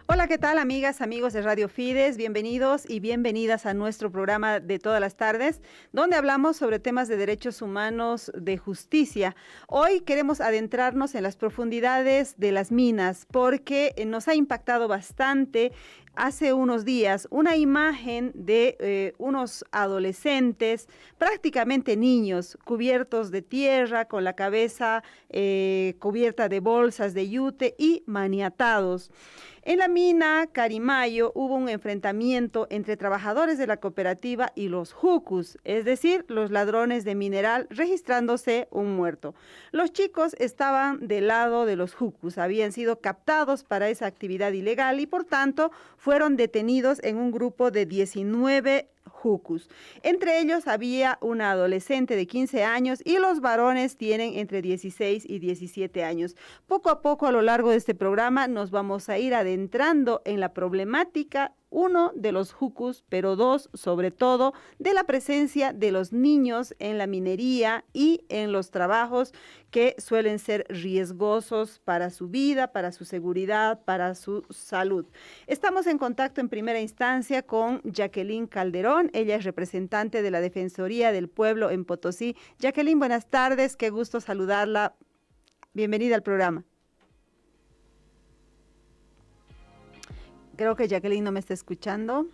Hola, ¿qué tal, amigas, amigos de Radio Fides? Bienvenidos y bienvenidas a nuestro programa de todas las tardes, donde hablamos sobre temas de derechos humanos, de justicia. Hoy queremos adentrarnos en las profundidades de las minas, porque nos ha impactado bastante hace unos días una imagen de unos adolescentes, prácticamente niños, cubiertos de tierra, con la cabeza cubierta de bolsas de yute y maniatados. En la mina Carimayo hubo un enfrentamiento entre trabajadores de la cooperativa y los jucus, es decir, los ladrones de mineral, registrándose un muerto. Los chicos estaban del lado de los jucus, habían sido captados para esa actividad ilegal y por tanto fueron detenidos en un grupo de 19 jucus. Entre ellos había una adolescente de 15 años y los varones tienen entre 16 y 17 años. Poco a poco a lo largo de este programa nos vamos a ir adentrando en la problemática, uno, de los jucus, pero dos, sobre todo, de la presencia de los niños en la minería y en los trabajos que suelen ser riesgosos para su vida, para su seguridad, para su salud. Estamos en contacto en primera instancia con Jacqueline Calderón. Ella es representante de la Defensoría del Pueblo en Potosí. Jacqueline, buenas tardes, qué gusto saludarla. Bienvenida al programa. Creo que Jacqueline no me está escuchando.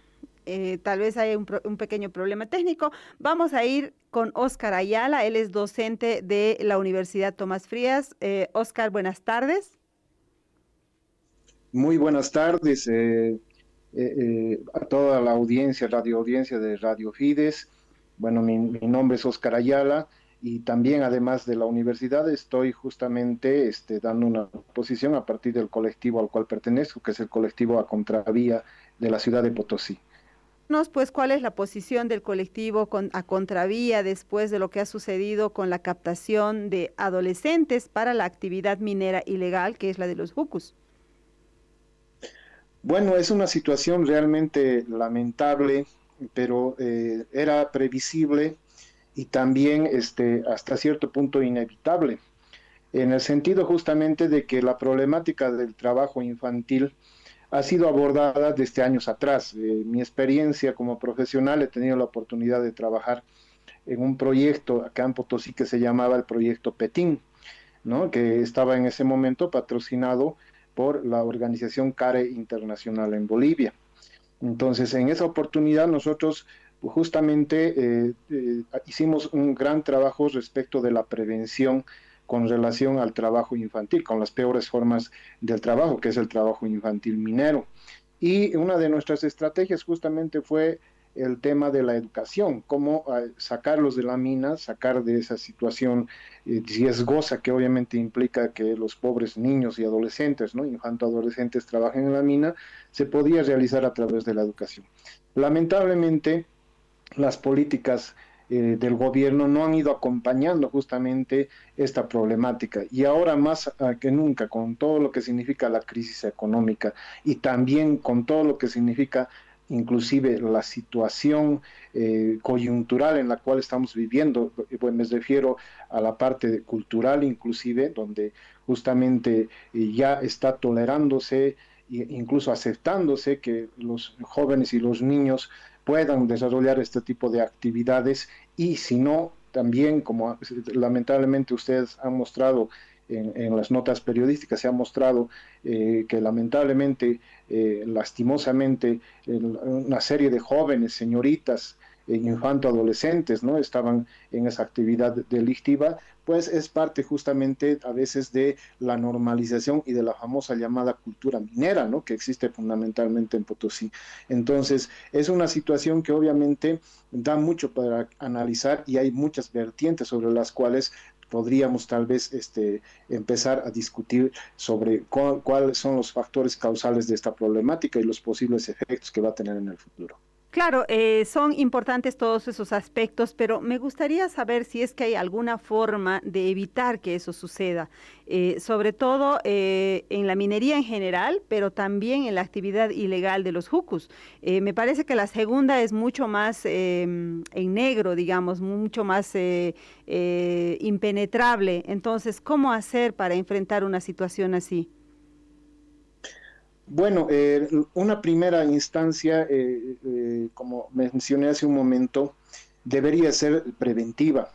Tal vez hay un pequeño problema técnico. Vamos a ir con Óscar Ayala. Él es docente de la Universidad Tomás Frías. Óscar, buenas tardes. Muy buenas tardes a toda la audiencia, radio audiencia de Radio Fides. Bueno, mi nombre es Óscar Ayala y también, además de la universidad, estoy justamente dando una posición a partir del colectivo al cual pertenezco, que es el colectivo A Contravía de la ciudad de Potosí. Pues, ¿cuál es la posición del colectivo a Contravía después de lo que ha sucedido con la captación de adolescentes para la actividad minera ilegal, que es la de los jucus? Bueno, es una situación realmente lamentable, pero era previsible y también hasta cierto punto inevitable, en el sentido justamente de que la problemática del trabajo infantil ha sido abordada desde años atrás. Mi experiencia como profesional, he tenido la oportunidad de trabajar en un proyecto acá en Potosí que se llamaba el proyecto PETIN, ¿no? Que estaba en ese momento patrocinado por la organización CARE Internacional en Bolivia. Entonces, en esa oportunidad nosotros justamente hicimos un gran trabajo respecto de la prevención con relación al trabajo infantil, con las peores formas del trabajo, que es el trabajo infantil minero. Y una de nuestras estrategias justamente fue el tema de la educación, cómo sacarlos de la mina, sacar de esa situación riesgosa que obviamente implica que los pobres niños y adolescentes, ¿no? Infanto-adolescentes trabajen en la mina, se podía realizar a través de la educación. Lamentablemente, las políticas del gobierno no han ido acompañando justamente esta problemática y ahora más que nunca con todo lo que significa la crisis económica y también con todo lo que significa inclusive la situación coyuntural en la cual estamos viviendo, pues me refiero a la parte cultural inclusive, donde justamente ya está tolerándose e incluso aceptándose que los jóvenes y los niños puedan desarrollar este tipo de actividades y si no, también como lamentablemente ustedes han mostrado en las notas periodísticas, se ha mostrado que lamentablemente, lastimosamente, una serie de jóvenes, señoritas, infanto-adolescentes, ¿no? Estaban en esa actividad delictiva, pues es parte justamente a veces de la normalización y de la famosa llamada cultura minera, ¿no? Que existe fundamentalmente en Potosí. Entonces, es una situación que obviamente da mucho para analizar y hay muchas vertientes sobre las cuales podríamos tal vez empezar a discutir sobre cuáles son los factores causales de esta problemática y los posibles efectos que va a tener en el futuro. Claro, son importantes todos esos aspectos, pero me gustaría saber si es que hay alguna forma de evitar que eso suceda, sobre todo en la minería en general, pero también en la actividad ilegal de los jucus. Me parece que la segunda es mucho más en negro, digamos, mucho más impenetrable. Entonces, ¿cómo hacer para enfrentar una situación así? Bueno, una primera instancia, como mencioné hace un momento, debería ser preventiva,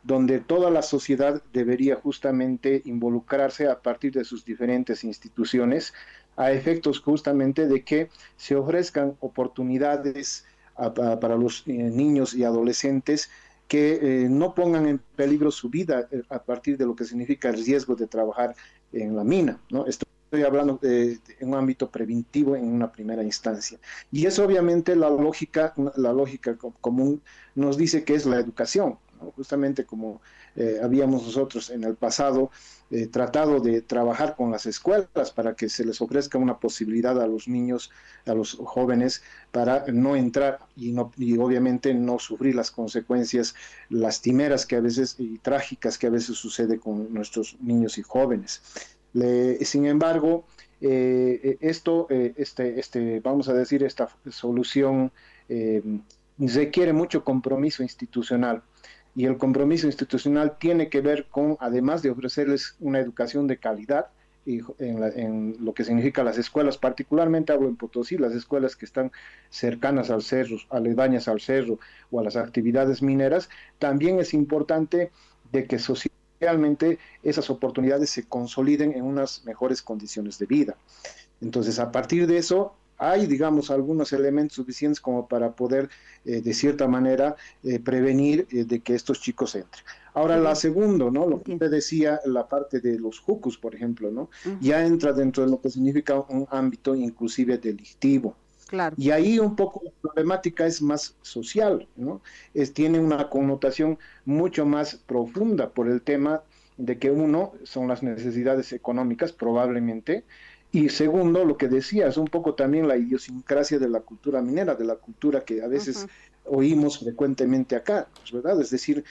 donde toda la sociedad debería justamente involucrarse a partir de sus diferentes instituciones, a efectos justamente de que se ofrezcan oportunidades para los niños y adolescentes que no pongan en peligro su vida a partir de lo que significa el riesgo de trabajar en la mina, ¿no? Estoy hablando de un ámbito preventivo en una primera instancia. Y eso obviamente la lógica común nos dice que es la educación, ¿no? Justamente como habíamos nosotros en el pasado tratado de trabajar con las escuelas para que se les ofrezca una posibilidad a los niños, a los jóvenes, para no entrar y obviamente no sufrir las consecuencias lastimeras que a veces y trágicas que a veces sucede con nuestros niños y jóvenes. Sin embargo, vamos a decir, esta solución requiere mucho compromiso institucional. Y el compromiso institucional tiene que ver con, además de ofrecerles una educación de calidad, en lo que significa las escuelas, particularmente hablo en Potosí, las escuelas que están cercanas al cerro, aledañas al cerro o a las actividades mineras, también es importante de que socialmente esas oportunidades se consoliden en unas mejores condiciones de vida. Entonces, a partir de eso, hay, digamos, algunos elementos suficientes como para poder, de cierta manera, prevenir de que estos chicos entren. Ahora, la segunda, ¿no? Lo que usted decía, la parte de los jucos, por ejemplo, ¿no? Ya entra dentro de lo que significa un ámbito inclusive delictivo. Claro. Y ahí un poco la problemática es más social, ¿no? Tiene una connotación mucho más profunda por el tema de que uno, son las necesidades económicas probablemente, y segundo, lo que decía, es un poco también la idiosincrasia de la cultura minera, de la cultura que a veces oímos frecuentemente acá, ¿verdad? Es decir,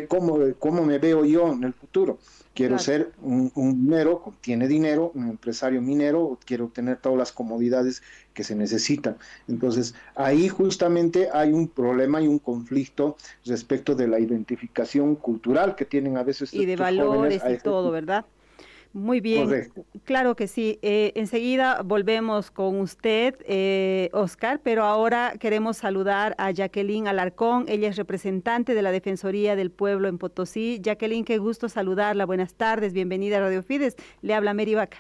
¿cómo me veo yo en el futuro? Quiero ser un minero, tiene dinero, un empresario minero, quiero tener todas las comodidades que se necesitan. Entonces, ahí justamente hay un problema y un conflicto respecto de la identificación cultural que tienen a veces y de valores y todo, ¿verdad? Muy bien, correcto. Claro que sí. Enseguida volvemos con usted, Oscar, pero ahora queremos saludar a Jacqueline Alarcón. Ella es representante de la Defensoría del Pueblo en Potosí. Jacqueline, qué gusto saludarla. Buenas tardes, bienvenida a Radio Fides. Le habla Mary Vaca.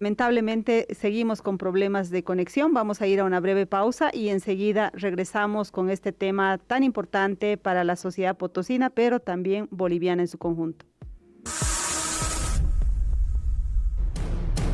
Lamentablemente seguimos con problemas de conexión, vamos a ir a una breve pausa y enseguida regresamos con este tema tan importante para la sociedad potosina, pero también boliviana en su conjunto.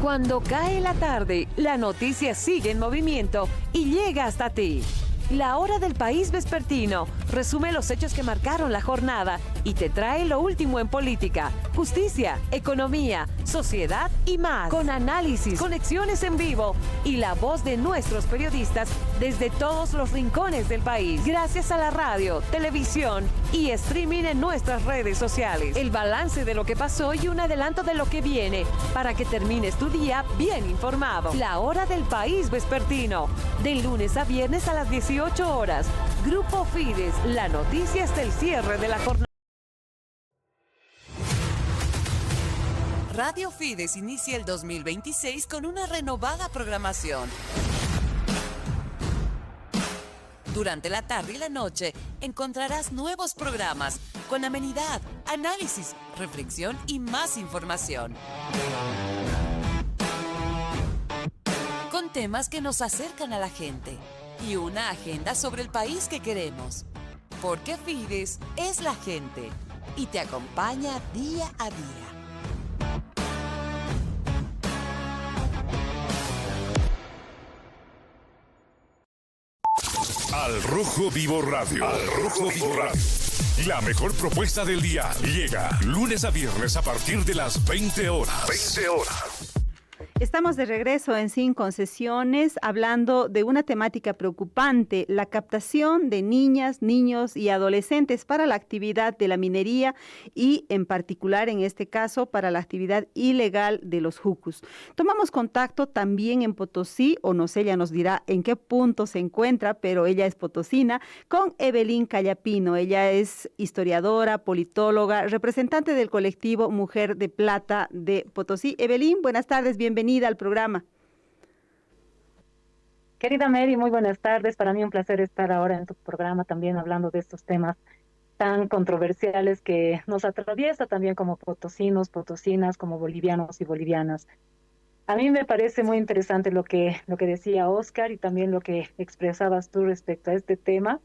Cuando cae la tarde, la noticia sigue en movimiento y llega hasta ti. La Hora del País Vespertino resume los hechos que marcaron la jornada y te trae lo último en política, justicia, economía, sociedad y más. Con análisis, conexiones en vivo y la voz de nuestros periodistas desde todos los rincones del país. Gracias a la radio, televisión y streaming en nuestras redes sociales. El balance de lo que pasó y un adelanto de lo que viene para que termines tu día bien informado. La Hora del País Vespertino, de lunes a viernes a las 18 horas. Grupo Fides, la noticia hasta el cierre de la jornada. Radio Fides inicia el 2026 con una renovada programación. Durante la tarde y la noche encontrarás nuevos programas con amenidad, análisis, reflexión y más información. Con temas que nos acercan a la gente y una agenda sobre el país que queremos. Porque Fides es la gente y te acompaña día a día. Al Rojo Vivo Radio. Al Rojo Vivo Radio. La mejor propuesta del día llega lunes a viernes a partir de las 20 horas. 20 horas. Estamos de regreso en Sin Concesiones hablando de una temática preocupante, la captación de niñas, niños y adolescentes para la actividad de la minería y en particular en este caso para la actividad ilegal de los jucus. Tomamos contacto también en Potosí, o no sé, ella nos dirá en qué punto se encuentra, pero ella es potosina, con Evelyn Callapino. Ella es historiadora, politóloga, representante del colectivo Mujer de Plata de Potosí. Evelyn, buenas tardes, bienvenida al programa. Querida Mary, muy buenas tardes. Para mí un placer estar ahora en tu programa también hablando de estos temas tan controversiales que nos atraviesa también como potosinos, potosinas, como bolivianos y bolivianas. A mí me parece muy interesante lo que decía Oscar y también lo que expresabas tú respecto a este tema.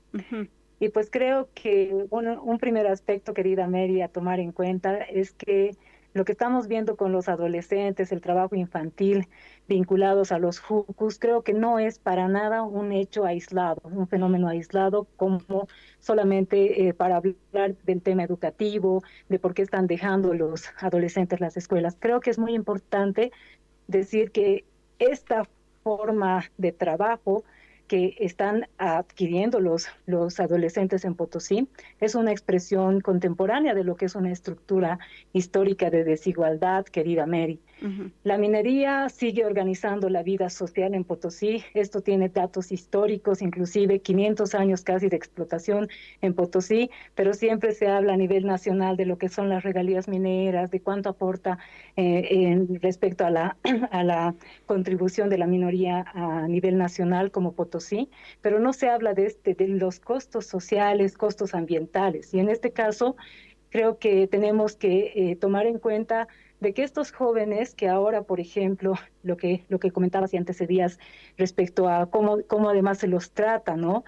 Y pues creo que un primer aspecto, querida Mary, a tomar en cuenta es que lo que estamos viendo con los adolescentes, el trabajo infantil vinculados a los jucus, creo que no es para nada un hecho aislado, un fenómeno aislado como solamente para hablar del tema educativo, de por qué están dejando los adolescentes las escuelas. Creo que es muy importante decir que esta forma de trabajo que están adquiriendo los adolescentes en Potosí es una expresión contemporánea de lo que es una estructura histórica de desigualdad, querida Mary. La minería sigue organizando la vida social en Potosí. Esto tiene datos históricos, inclusive 500 años casi de explotación en Potosí, pero siempre se habla a nivel nacional de lo que son las regalías mineras, de cuánto aporta respecto a la contribución de la minoría a nivel nacional como Potosí, pero no se habla de los costos sociales, costos ambientales. Y en este caso, creo que tenemos que tomar en cuenta de que estos jóvenes que ahora, por ejemplo, lo que comentabas y antecedías respecto a cómo además se los trata, ¿no?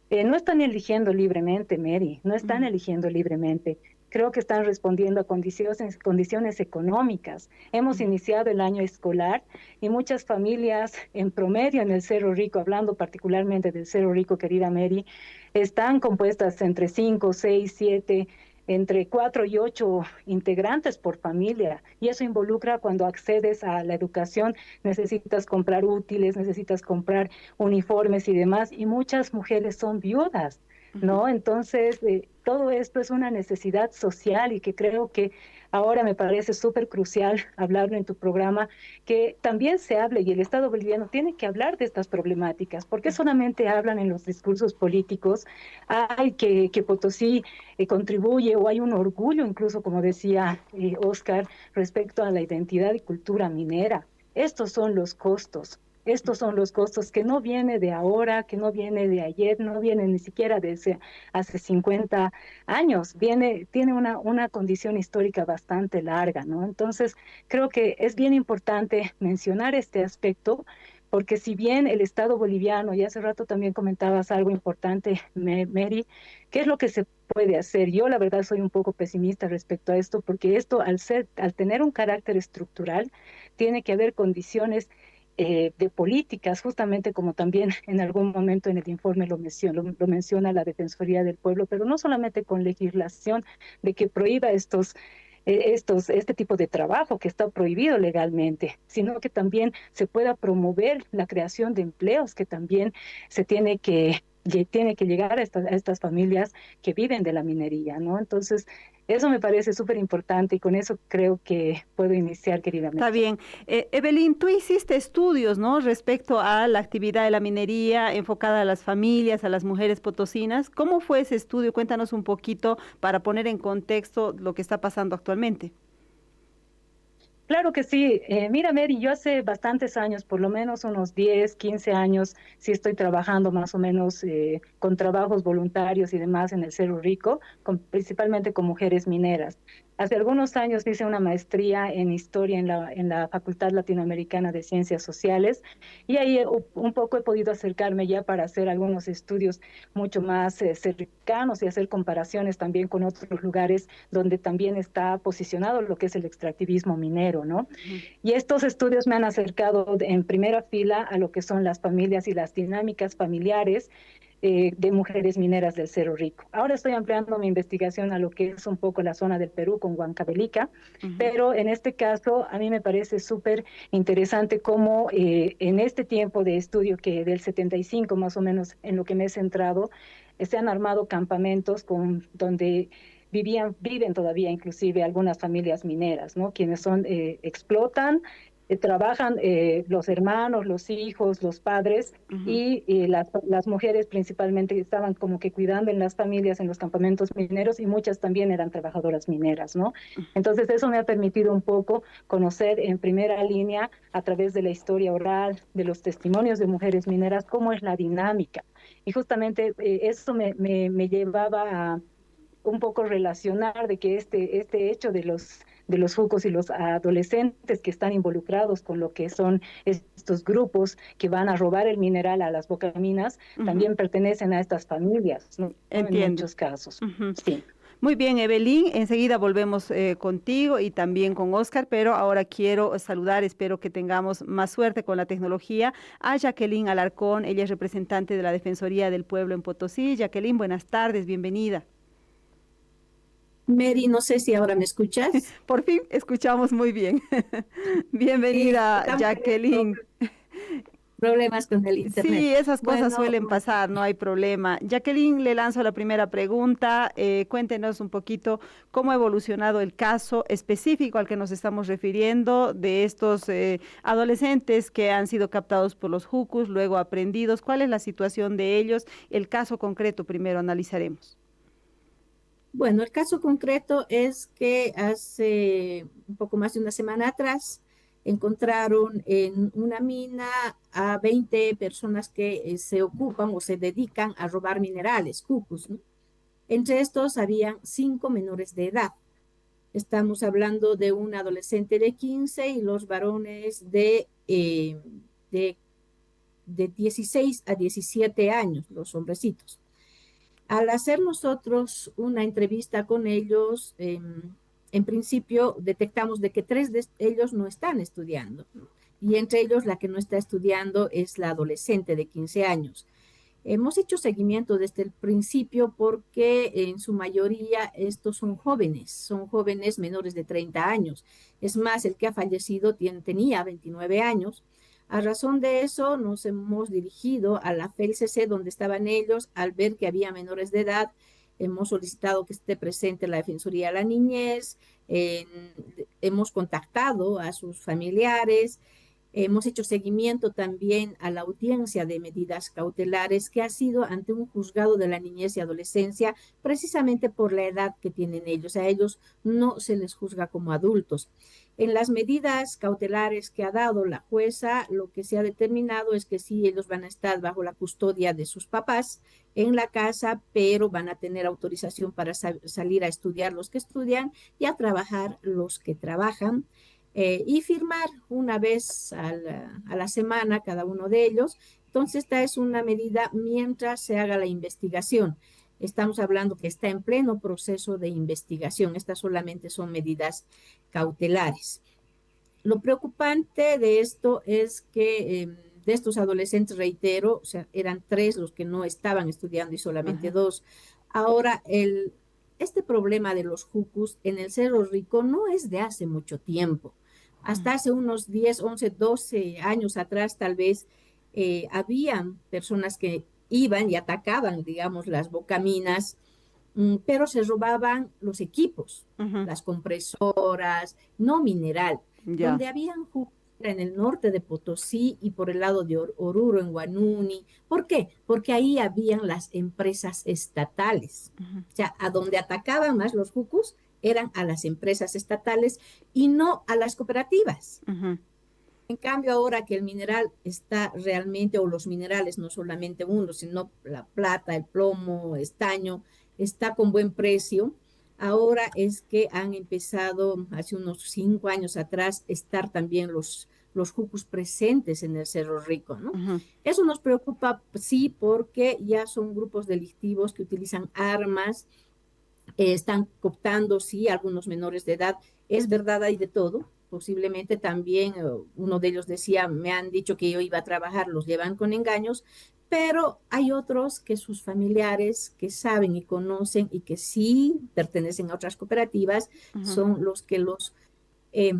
No están eligiendo libremente, Mary, no están eligiendo libremente. Creo que están respondiendo a condiciones económicas. Hemos iniciado el año escolar y muchas familias en promedio en el Cerro Rico, hablando particularmente del Cerro Rico, querida Mary, están compuestas entre 5, 6, 7, entre 4 y 8 integrantes por familia, y eso involucra cuando accedes a la educación, necesitas comprar útiles, necesitas comprar uniformes y demás, y muchas mujeres son viudas, ¿no? Entonces, todo esto es una necesidad social y que creo que ahora me parece súper crucial hablarlo en tu programa, que también se hable y el Estado boliviano tiene que hablar de estas problemáticas. ¿Por qué solamente hablan en los discursos políticos? Hay que Potosí contribuye o hay un orgullo, incluso como decía Oscar, respecto a la identidad y cultura minera. Estos son los costos. Estos son los costos que no viene de ahora, que no viene de ayer, no viene ni siquiera de hace 50 años, tiene una condición histórica bastante larga, ¿no? Entonces, creo que es bien importante mencionar este aspecto, porque si bien el Estado boliviano, y hace rato también comentabas algo importante, Mary, ¿qué es lo que se puede hacer? Yo la verdad soy un poco pesimista respecto a esto, porque esto al tener un carácter estructural, tiene que haber condiciones de políticas, justamente como también en algún momento en el informe lo menciona la Defensoría del Pueblo, pero no solamente con legislación de que prohíba este tipo de trabajo que está prohibido legalmente, sino que también se pueda promover la creación de empleos, que también se tiene que llegar a estas familias que viven de la minería, ¿no? Entonces, eso me parece súper importante y con eso creo que puedo iniciar, querida Mary. Está bien. Evelyn, tú hiciste estudios, ¿no? Respecto a la actividad de la minería enfocada a las familias, a las mujeres potosinas. ¿Cómo fue ese estudio? Cuéntanos un poquito para poner en contexto lo que está pasando actualmente. Claro que sí. Mira, Mary, yo hace bastantes años, por lo menos unos 10, 15 años, sí estoy trabajando más o menos con trabajos voluntarios y demás en el Cerro Rico, principalmente con mujeres mineras. Hace algunos años hice una maestría en historia en la Facultad Latinoamericana de Ciencias Sociales y ahí un poco he podido acercarme ya para hacer algunos estudios mucho más cercanos y hacer comparaciones también con otros lugares donde también está posicionado lo que es el extractivismo minero, ¿no? Y estos estudios me han acercado en primera fila a lo que son las familias y las dinámicas familiares de mujeres mineras del Cerro Rico. Ahora estoy ampliando mi investigación a lo que es un poco la zona del Perú con Huancavelica, pero en este caso a mí me parece súper interesante cómo en este tiempo de estudio que del 75 más o menos en lo que me he centrado, se han armado campamentos donde viven todavía inclusive algunas familias mineras, ¿no? Quienes explotan, trabajan los hermanos, los hijos, los padres, y las mujeres principalmente estaban como que cuidando en las familias, en los campamentos mineros, y muchas también eran trabajadoras mineras, ¿no? Entonces eso me ha permitido un poco conocer en primera línea, a través de la historia oral, de los testimonios de mujeres mineras, cómo es la dinámica. Y justamente eso me llevaba a un poco relacionar de que este hecho de los jucos y los adolescentes que están involucrados con lo que son estos grupos que van a robar el mineral a las bocaminas, también pertenecen a estas familias, ¿no? Entiendo. En muchos casos. Sí. Muy bien, Evelyn, enseguida volvemos contigo y también con Oscar, pero ahora quiero saludar, espero que tengamos más suerte con la tecnología, a Jacqueline Alarcón. Ella es representante de la Defensoría del Pueblo en Potosí. Jacqueline, buenas tardes, bienvenida. Mary, no sé si ahora me escuchas. Por fin escuchamos muy bien. Bienvenida, Jacqueline. Problemas con el internet. Sí, esas cosas suelen pasar, no hay problema. Jacqueline, le lanzo la primera pregunta. Cuéntenos un poquito cómo ha evolucionado el caso específico al que nos estamos refiriendo de estos adolescentes que han sido captados por los jucus, luego aprendidos. ¿Cuál es la situación de ellos? El caso concreto primero analizaremos. Bueno, el caso concreto es que hace un poco más de una semana atrás encontraron en una mina a 20 personas que se ocupan o se dedican a robar minerales, jucus, ¿no? Entre estos habían 5 menores de edad. Estamos hablando de un adolescente de 15 y los varones de 16 a 17 años, los hombrecitos. Al hacer nosotros una entrevista con ellos, en principio detectamos de que 3 de ellos no están estudiando, ¿no? Y entre ellos la que no está estudiando es la adolescente de 15 años. Hemos hecho seguimiento desde el principio porque en su mayoría estos son jóvenes menores de 30 años. Es más, el que ha fallecido tenía 29 años. A razón de eso, nos hemos dirigido a la FELCC donde estaban ellos. Al ver que había menores de edad, hemos solicitado que esté presente la Defensoría de la Niñez, hemos contactado a sus familiares, hemos hecho seguimiento también a la audiencia de medidas cautelares que ha sido ante un juzgado de la niñez y adolescencia, precisamente por la edad que tienen ellos. A ellos no se les juzga como adultos. En las medidas cautelares que ha dado la jueza, lo que se ha determinado es que sí, ellos van a estar bajo la custodia de sus papás en la casa, pero van a tener autorización para salir a estudiar los que estudian y a trabajar los que trabajan, y firmar una vez a la semana cada uno de ellos. Entonces, esta es una medida mientras se haga la investigación. Estamos hablando que está en pleno proceso de investigación. Estas solamente son medidas cautelares. Lo preocupante de esto es que de estos adolescentes, reitero, o sea, eran 3 los que no estaban estudiando y solamente 2. Ahora, este problema de los jucus en el Cerro Rico no es de hace mucho tiempo. Hasta hace unos 10, 11, 12 años atrás, tal vez, habían personas que iban y atacaban, digamos, las bocaminas, pero se robaban los equipos, las compresoras, no mineral. Donde habían jucos en el norte de Potosí y por el lado de Oruro, en Huanuni. ¿Por qué? Porque ahí habían las empresas estatales. O sea, a donde atacaban más los jucos eran a las empresas estatales y no a las cooperativas. En cambio, ahora que el mineral está realmente, o los minerales, no solamente uno, sino la plata, el plomo, estaño, está con buen precio, ahora es que han empezado, hace unos 5 años atrás, estar también los jucus presentes en el Cerro Rico, ¿no? Eso nos preocupa, sí, porque ya son grupos delictivos que utilizan armas, están cooptando, sí, algunos menores de edad. Es verdad, hay de todo, posiblemente también uno de ellos decía, me han dicho que yo iba a trabajar, los llevan con engaños, pero hay otros que sus familiares que saben y conocen y que sí pertenecen a otras cooperativas Ujú. son los que los eh,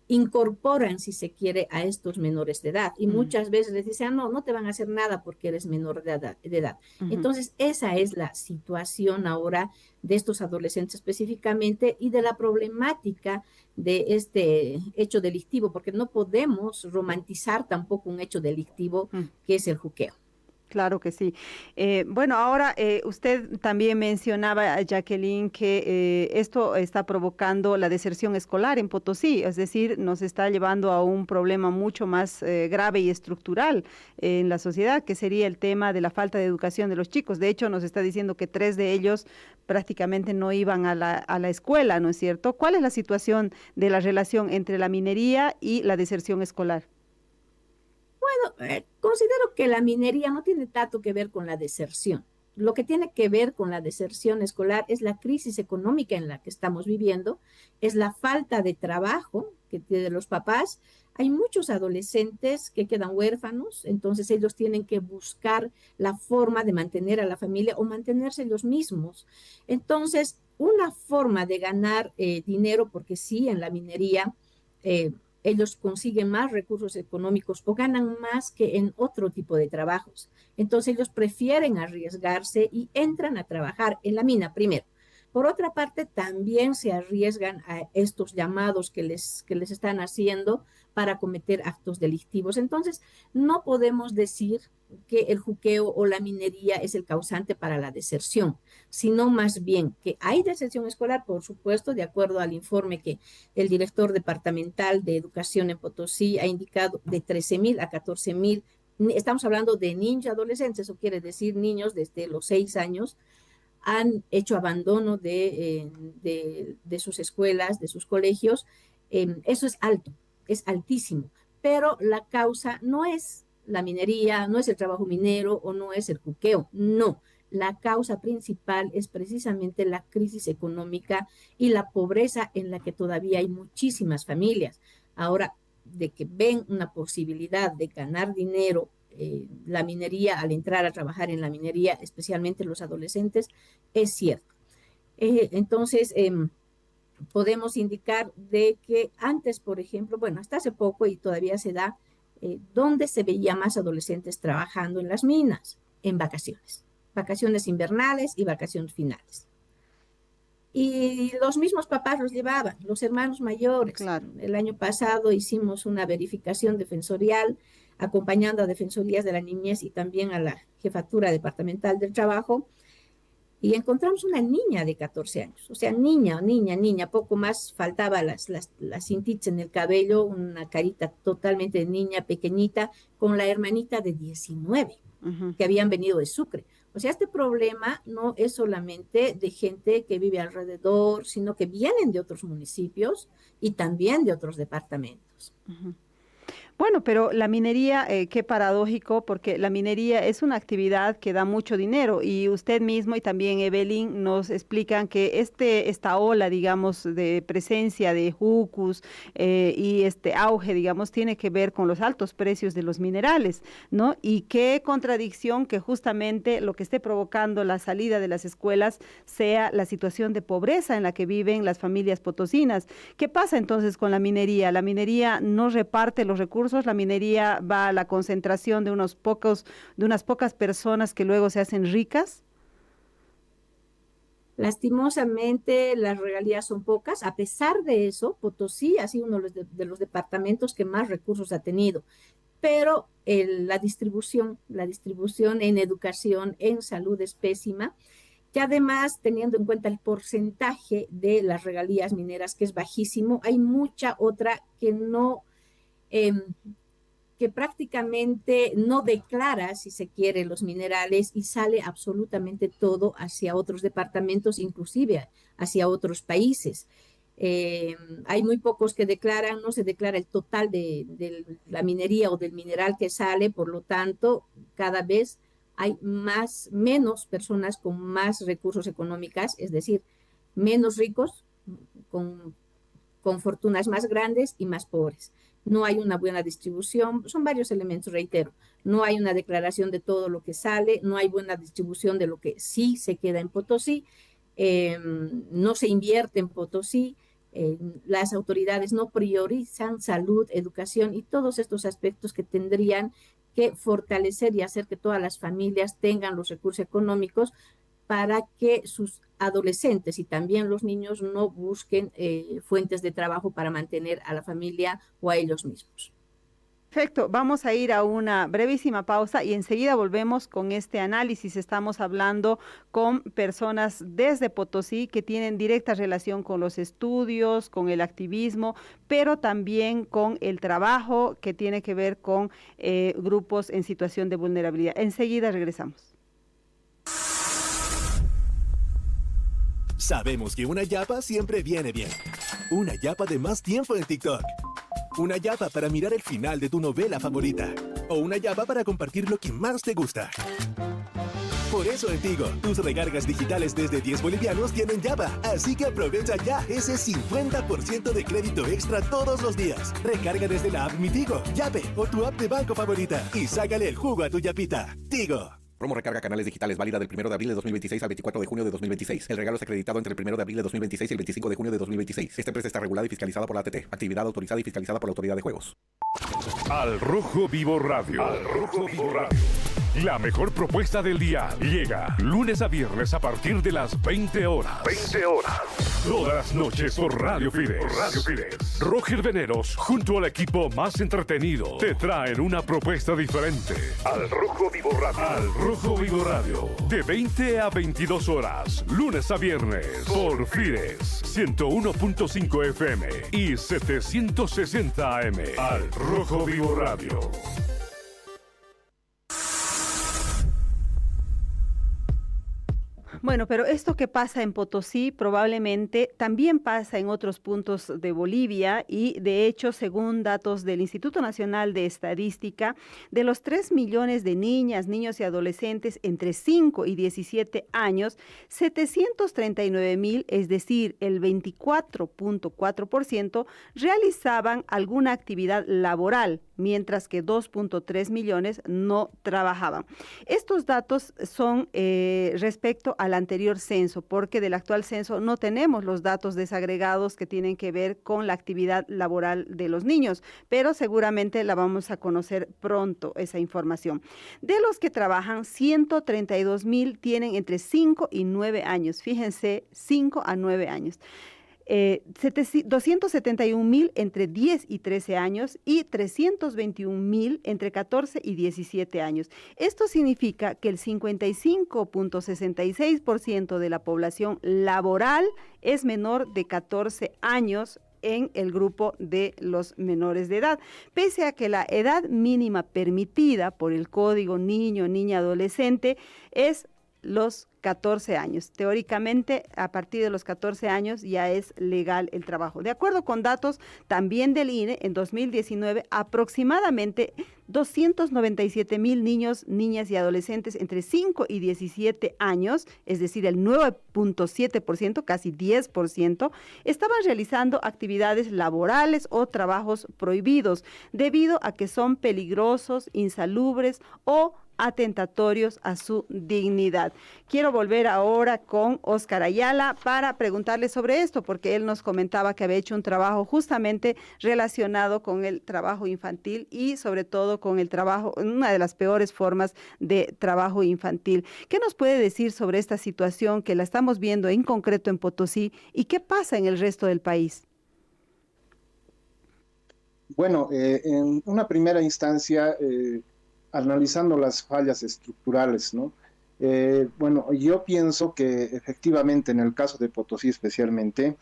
incorporan, si se quiere, a estos menores de edad. Y Mm, muchas veces les dicen, no, no te van a hacer nada porque eres menor de edad. ujú. Entonces, esa es la situación ahora de estos adolescentes específicamente y de la problemática de este hecho delictivo, porque no podemos romantizar tampoco un hecho delictivo Mm. que es el juqueo. Claro que sí. Bueno, ahora usted también mencionaba, Jacqueline, que esto está provocando la deserción escolar en Potosí, es decir, nos está llevando a un problema mucho más grave y estructural en la sociedad, que sería el tema de la falta de educación de los chicos. De hecho, nos está diciendo que 3 de ellos prácticamente no iban a la escuela, ¿no es cierto? ¿Cuál es la situación de la relación entre la minería y la deserción escolar? Considero que la minería no tiene tanto que ver con la deserción. Lo que tiene que ver con la deserción escolar es la crisis económica en la que estamos viviendo, es la falta de trabajo que de los papás. Hay muchos adolescentes que quedan huérfanos, entonces ellos tienen que buscar la forma de mantener a la familia o mantenerse ellos mismos. Entonces, una forma de ganar dinero, porque sí, en la minería eh, ellos consiguen más recursos económicos o ganan más que en otro tipo de trabajos. Entonces ellos prefieren arriesgarse y entran a trabajar en la mina primero. Por otra parte, también se arriesgan a estos llamados que les están haciendo para cometer actos delictivos. Entonces, no podemos decir que el juqueo o la minería es el causante para la deserción, sino más bien que hay deserción escolar, por supuesto, de acuerdo al informe que el director departamental de educación en Potosí ha indicado de 13,000 a 14,000. Estamos hablando de niños y adolescentes, eso quiere decir niños desde los 6 años han hecho abandono de sus escuelas, de sus colegios. Eso es alto, es altísimo, pero la causa no es la minería, no es el trabajo minero o no es el juqueo, no. La causa principal es precisamente la crisis económica y la pobreza en la que todavía hay muchísimas familias. Ahora, de que ven una posibilidad de ganar dinero, la minería, al entrar a trabajar en la minería, especialmente los adolescentes, es cierto. Entonces, podemos indicar de que antes, por ejemplo, bueno, hasta hace poco y todavía se da, ¿dónde se veía más adolescentes trabajando en las minas? En vacaciones, vacaciones invernales y vacaciones finales. Y los mismos papás los llevaban, los hermanos mayores. Claro. El año pasado hicimos una verificación defensorial acompañando a Defensorías de la Niñez y también a la Jefatura Departamental del Trabajo y encontramos una niña de 14 años, o sea, niña, poco más faltaba las cintitas en el cabello, una carita totalmente de niña pequeñita, con la hermanita de 19 Ujú. que habían venido de Sucre. O sea, este problema no es solamente de gente que vive alrededor, sino que vienen de otros municipios y también de otros departamentos. Ujú. Bueno, pero la minería, qué paradójico, porque la minería es una actividad que da mucho dinero y usted mismo y también Evelyn nos explican que esta ola, digamos, de presencia de jucus y este auge, digamos, tiene que ver con los altos precios de los minerales, ¿no? Y qué contradicción que justamente lo que esté provocando la salida de las escuelas sea la situación de pobreza en la que viven las familias potosinas. ¿Qué pasa entonces con la minería? La minería no reparte los recursos, la minería va a la concentración de de unas pocas personas que luego se hacen ricas. Lastimosamente, las regalías son pocas. A pesar de eso, Potosí ha sido uno de los departamentos que más recursos ha tenido. Pero la distribución en educación, en salud es pésima. Y además, teniendo en cuenta el porcentaje de las regalías mineras, que es bajísimo, hay mucha otra que no, eh, que prácticamente no declara, si se quiere, los minerales y sale absolutamente todo hacia otros departamentos, inclusive hacia otros países. Hay muy pocos que declaran, no se declara el total de la minería o del mineral que sale, por lo tanto, cada vez hay menos personas con más recursos económicos, es decir, menos ricos con con fortunas más grandes y más pobres. No hay una buena distribución, son varios elementos, reitero. No hay una declaración de todo lo que sale, no hay buena distribución de lo que sí se queda en Potosí, no se invierte en Potosí, las autoridades no priorizan salud, educación y todos estos aspectos que tendrían que fortalecer y hacer que todas las familias tengan los recursos económicos para que sus adolescentes y también los niños no busquen fuentes de trabajo para mantener a la familia o a ellos mismos. Perfecto, vamos a ir a una brevísima pausa y enseguida volvemos con este análisis. Estamos hablando con personas desde Potosí que tienen directa relación con los estudios, con el activismo, pero también con el trabajo que tiene que ver con grupos en situación de vulnerabilidad. Enseguida regresamos. Sabemos que una yapa siempre viene bien. Una yapa de más tiempo en TikTok. Una yapa para mirar el final de tu novela favorita. O una yapa para compartir lo que más te gusta. Por eso en Tigo, tus recargas digitales desde 10 bolivianos tienen yapa. Así que aprovecha ya ese 50% de crédito extra todos los días. Recarga desde la app Mi Tigo, Yape o tu app de banco favorita. Y sácale el jugo a tu yapita. Tigo. Promo recarga canales digitales válida del 1 de abril de 2026 al 24 de junio de 2026. El regalo es acreditado entre el 1 de abril de 2026 y el 25 de junio de 2026. Esta empresa está regulada y fiscalizada por la ATT. Actividad autorizada y fiscalizada por la Autoridad de Juegos. Al Rojo Vivo Radio. Al Rojo Vivo Radio. La mejor propuesta del día llega lunes a viernes a partir de las 20 horas. 20 horas. Todas las noches por Radio Fides. Radio Fides. Roger Veneros, junto al equipo más entretenido, te traen una propuesta diferente. Al Rojo Vivo Radio. Al Rojo Vivo Radio. De 20 a 22 horas, lunes a viernes, por Fides. 101.5 FM y 760 AM. Al Rojo Vivo Radio. Bueno, pero esto que pasa en Potosí probablemente también pasa en otros puntos de Bolivia y de hecho, según datos del Instituto Nacional de Estadística, de los 3 millones de niñas, niños y adolescentes entre 5 y 17 años, 739,000, es decir, el 24.4%, realizaban alguna actividad laboral, mientras que 2.3 millones no trabajaban. Estos datos son respecto al anterior censo, porque del actual censo no tenemos los datos desagregados que tienen que ver con la actividad laboral de los niños, pero seguramente la vamos a conocer pronto, esa información. De los que trabajan, 132,000 tienen entre 5 y 9 años, fíjense, 5 a 9 años. 271,000 entre 10 y 13 años y 321,000 entre 14 y 17 años. Esto significa que el 55.66% de la población laboral es menor de 14 años en el grupo de los menores de edad, pese a que la edad mínima permitida por el Código Niño, Niña, Adolescente es los 14 años. Teóricamente, a partir de los 14 años ya es legal el trabajo. De acuerdo con datos también del INE, en 2019, aproximadamente 297,000 niños, niñas y adolescentes entre 5 y 17 años, es decir, el 9.7%, casi 10%, estaban realizando actividades laborales o trabajos prohibidos, debido a que son peligrosos, insalubres o atentatorios a su dignidad. Quiero volver ahora con Óscar Ayala para preguntarle sobre esto, porque él nos comentaba que había hecho un trabajo justamente relacionado con el trabajo infantil y sobre todo con el trabajo, una de las peores formas de trabajo infantil. ¿Qué nos puede decir sobre esta situación que la estamos viendo en concreto en Potosí y qué pasa en el resto del país? Bueno, en una primera instancia, analizando las fallas estructurales, ¿no? Bueno, yo pienso que efectivamente en el caso de Potosí especialmente,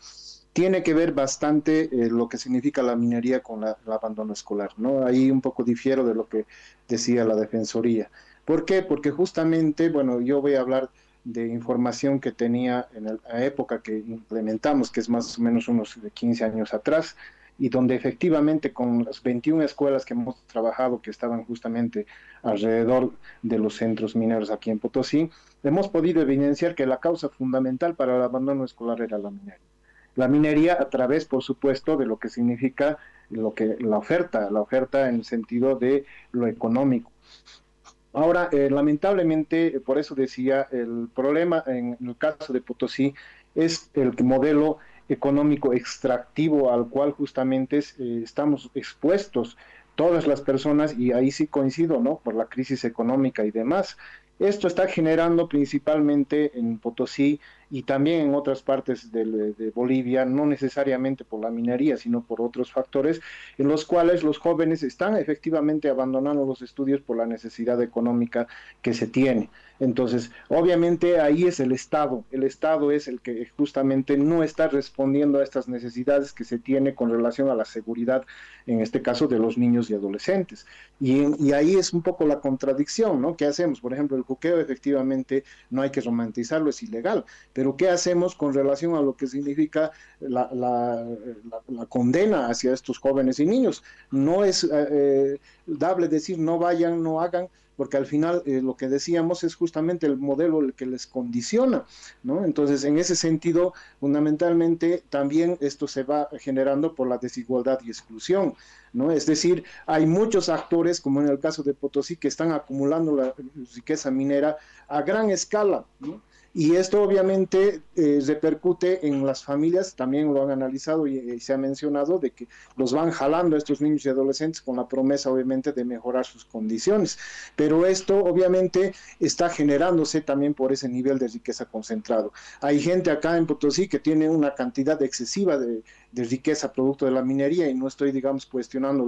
tiene que ver bastante lo que significa la minería con el abandono escolar, ¿no? Ahí un poco difiero de lo que decía la Defensoría. ¿Por qué? Porque justamente, bueno, yo voy a hablar de información que tenía en la época que implementamos, que es más o menos unos 15 años atrás, y donde efectivamente con las 21 escuelas que hemos trabajado, que estaban justamente alrededor de los centros mineros aquí en Potosí, hemos podido evidenciar que la causa fundamental para el abandono escolar era la minería. la minería a través, por supuesto, de lo que significa la oferta en el sentido de lo económico. Ahora, lamentablemente, por eso decía, el problema en el caso de Potosí es el modelo económico extractivo al cual justamente estamos expuestos todas las personas, y ahí sí coincido, ¿no? Por la crisis económica y demás. Esto está generando principalmente en Potosí y también en otras partes de Bolivia, no necesariamente por la minería, sino por otros factores, en los cuales los jóvenes están efectivamente abandonando los estudios por la necesidad económica que se tiene. Entonces, obviamente ahí es el Estado es el que justamente no está respondiendo a estas necesidades que se tiene con relación a la seguridad, en este caso de los niños y adolescentes. Y ahí es un poco la contradicción, ¿no? ¿Qué hacemos? Por ejemplo, el juqueo efectivamente no hay que romantizarlo, es ilegal, pero ¿qué hacemos con relación a lo que significa la condena hacia estos jóvenes y niños? No es dable decir no vayan, no hagan, porque al final lo que decíamos es justamente el modelo el que les condiciona, ¿no? Entonces, en ese sentido, fundamentalmente, también esto se va generando por la desigualdad y exclusión, ¿no? Es decir, hay muchos actores, como en el caso de Potosí, que están acumulando la riqueza minera a gran escala, ¿no? Y esto obviamente repercute en las familias, también lo han analizado y se ha mencionado, de que los van jalando a estos niños y adolescentes con la promesa obviamente de mejorar sus condiciones. Pero esto obviamente está generándose también por ese nivel de riqueza concentrado. Hay gente acá en Potosí que tiene una cantidad excesiva de riqueza producto de la minería, y no estoy, digamos, cuestionando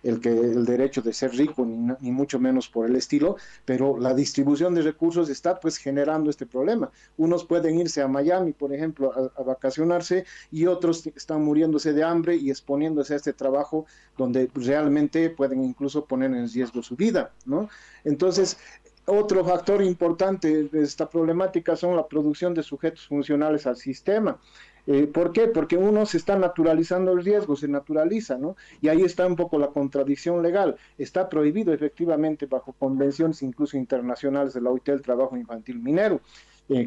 el derecho de ser rico, ni mucho menos por el estilo, pero la distribución de recursos está pues generando este problema. Unos pueden irse a Miami, por ejemplo, a vacacionarse, y otros están muriéndose de hambre y exponiéndose a este trabajo donde realmente pueden incluso poner en riesgo su vida, ¿no? Entonces, otro factor importante de esta problemática son la producción de sujetos funcionales al sistema. ¿Por qué? Porque uno se está naturalizando el riesgo, se naturaliza, ¿no? Y ahí está un poco la contradicción legal. Está prohibido efectivamente bajo convenciones incluso internacionales de la OIT el trabajo infantil minero,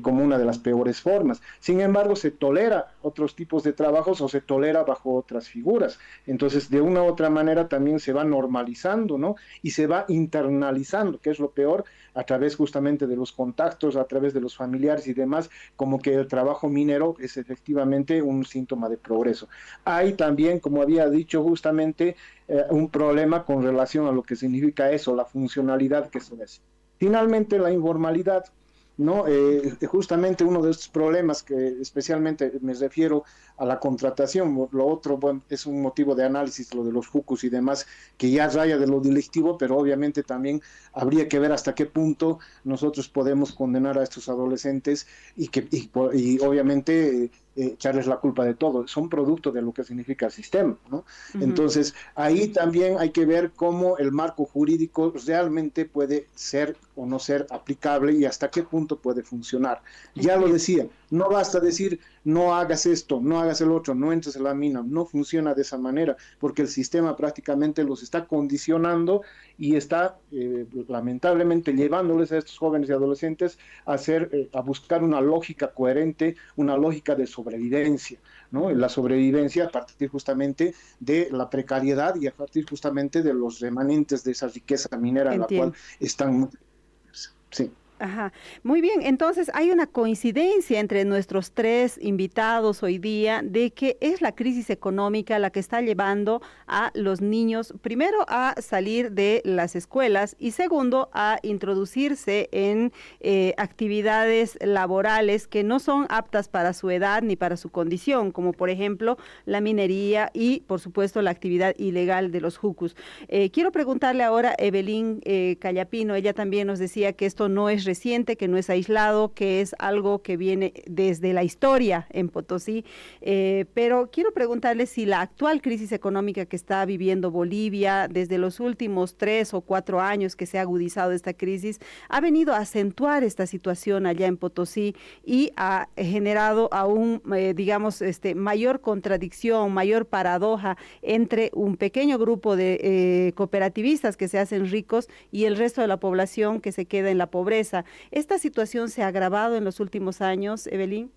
como una de las peores formas. Sin embargo, se tolera otros tipos de trabajos o se tolera bajo otras figuras. Entonces, de una u otra manera también se va normalizando, ¿no? Y se va internalizando, que es lo peor, a través justamente de los contactos, a través de los familiares y demás, como que el trabajo minero es efectivamente un síntoma de progreso. Hay también, como había dicho justamente, un problema con relación a lo que significa eso, la funcionalidad que se hace. Finalmente, la informalidad, ¿no? Justamente uno de estos problemas que especialmente me refiero a la contratación, lo otro, bueno, es un motivo de análisis, lo de los jucus y demás, que ya raya de lo delictivo, pero obviamente también habría que ver hasta qué punto nosotros podemos condenar a estos adolescentes y obviamente echarles la culpa de todo. Son producto de lo que significa el sistema, ¿no? Uh-huh. Entonces, ahí también hay que ver cómo el marco jurídico realmente puede ser o no ser aplicable y hasta qué punto puede funcionar. Ya lo decía, no basta decir no hagas esto, no hagas el otro, no entres a la mina, no funciona de esa manera, porque el sistema prácticamente los está condicionando y está lamentablemente llevándoles a estos jóvenes y adolescentes a buscar una lógica coherente, una lógica de sobrevivencia, ¿no? La sobrevivencia a partir justamente de la precariedad y a partir justamente de los remanentes de esa riqueza minera en la cual están. Sí. Ajá, muy bien. Entonces hay una coincidencia entre nuestros tres invitados hoy día de que es la crisis económica la que está llevando a los niños, primero a salir de las escuelas y segundo a introducirse en actividades laborales que no son aptas para su edad ni para su condición, como por ejemplo la minería y por supuesto la actividad ilegal de los jucus. Quiero preguntarle ahora a Evelyn Callapino. Ella también nos decía que esto no es reciente, que no es aislado, que es algo que viene desde la historia en Potosí, pero quiero preguntarle si la actual crisis económica que está viviendo Bolivia desde los últimos 3 o 4 años que se ha agudizado esta crisis, ha venido a acentuar esta situación allá en Potosí y ha generado aún, digamos, mayor contradicción, mayor paradoja entre un pequeño grupo de cooperativistas que se hacen ricos y el resto de la población que se queda en la pobreza. ¿Esta situación se ha agravado en los últimos años, Evelyn?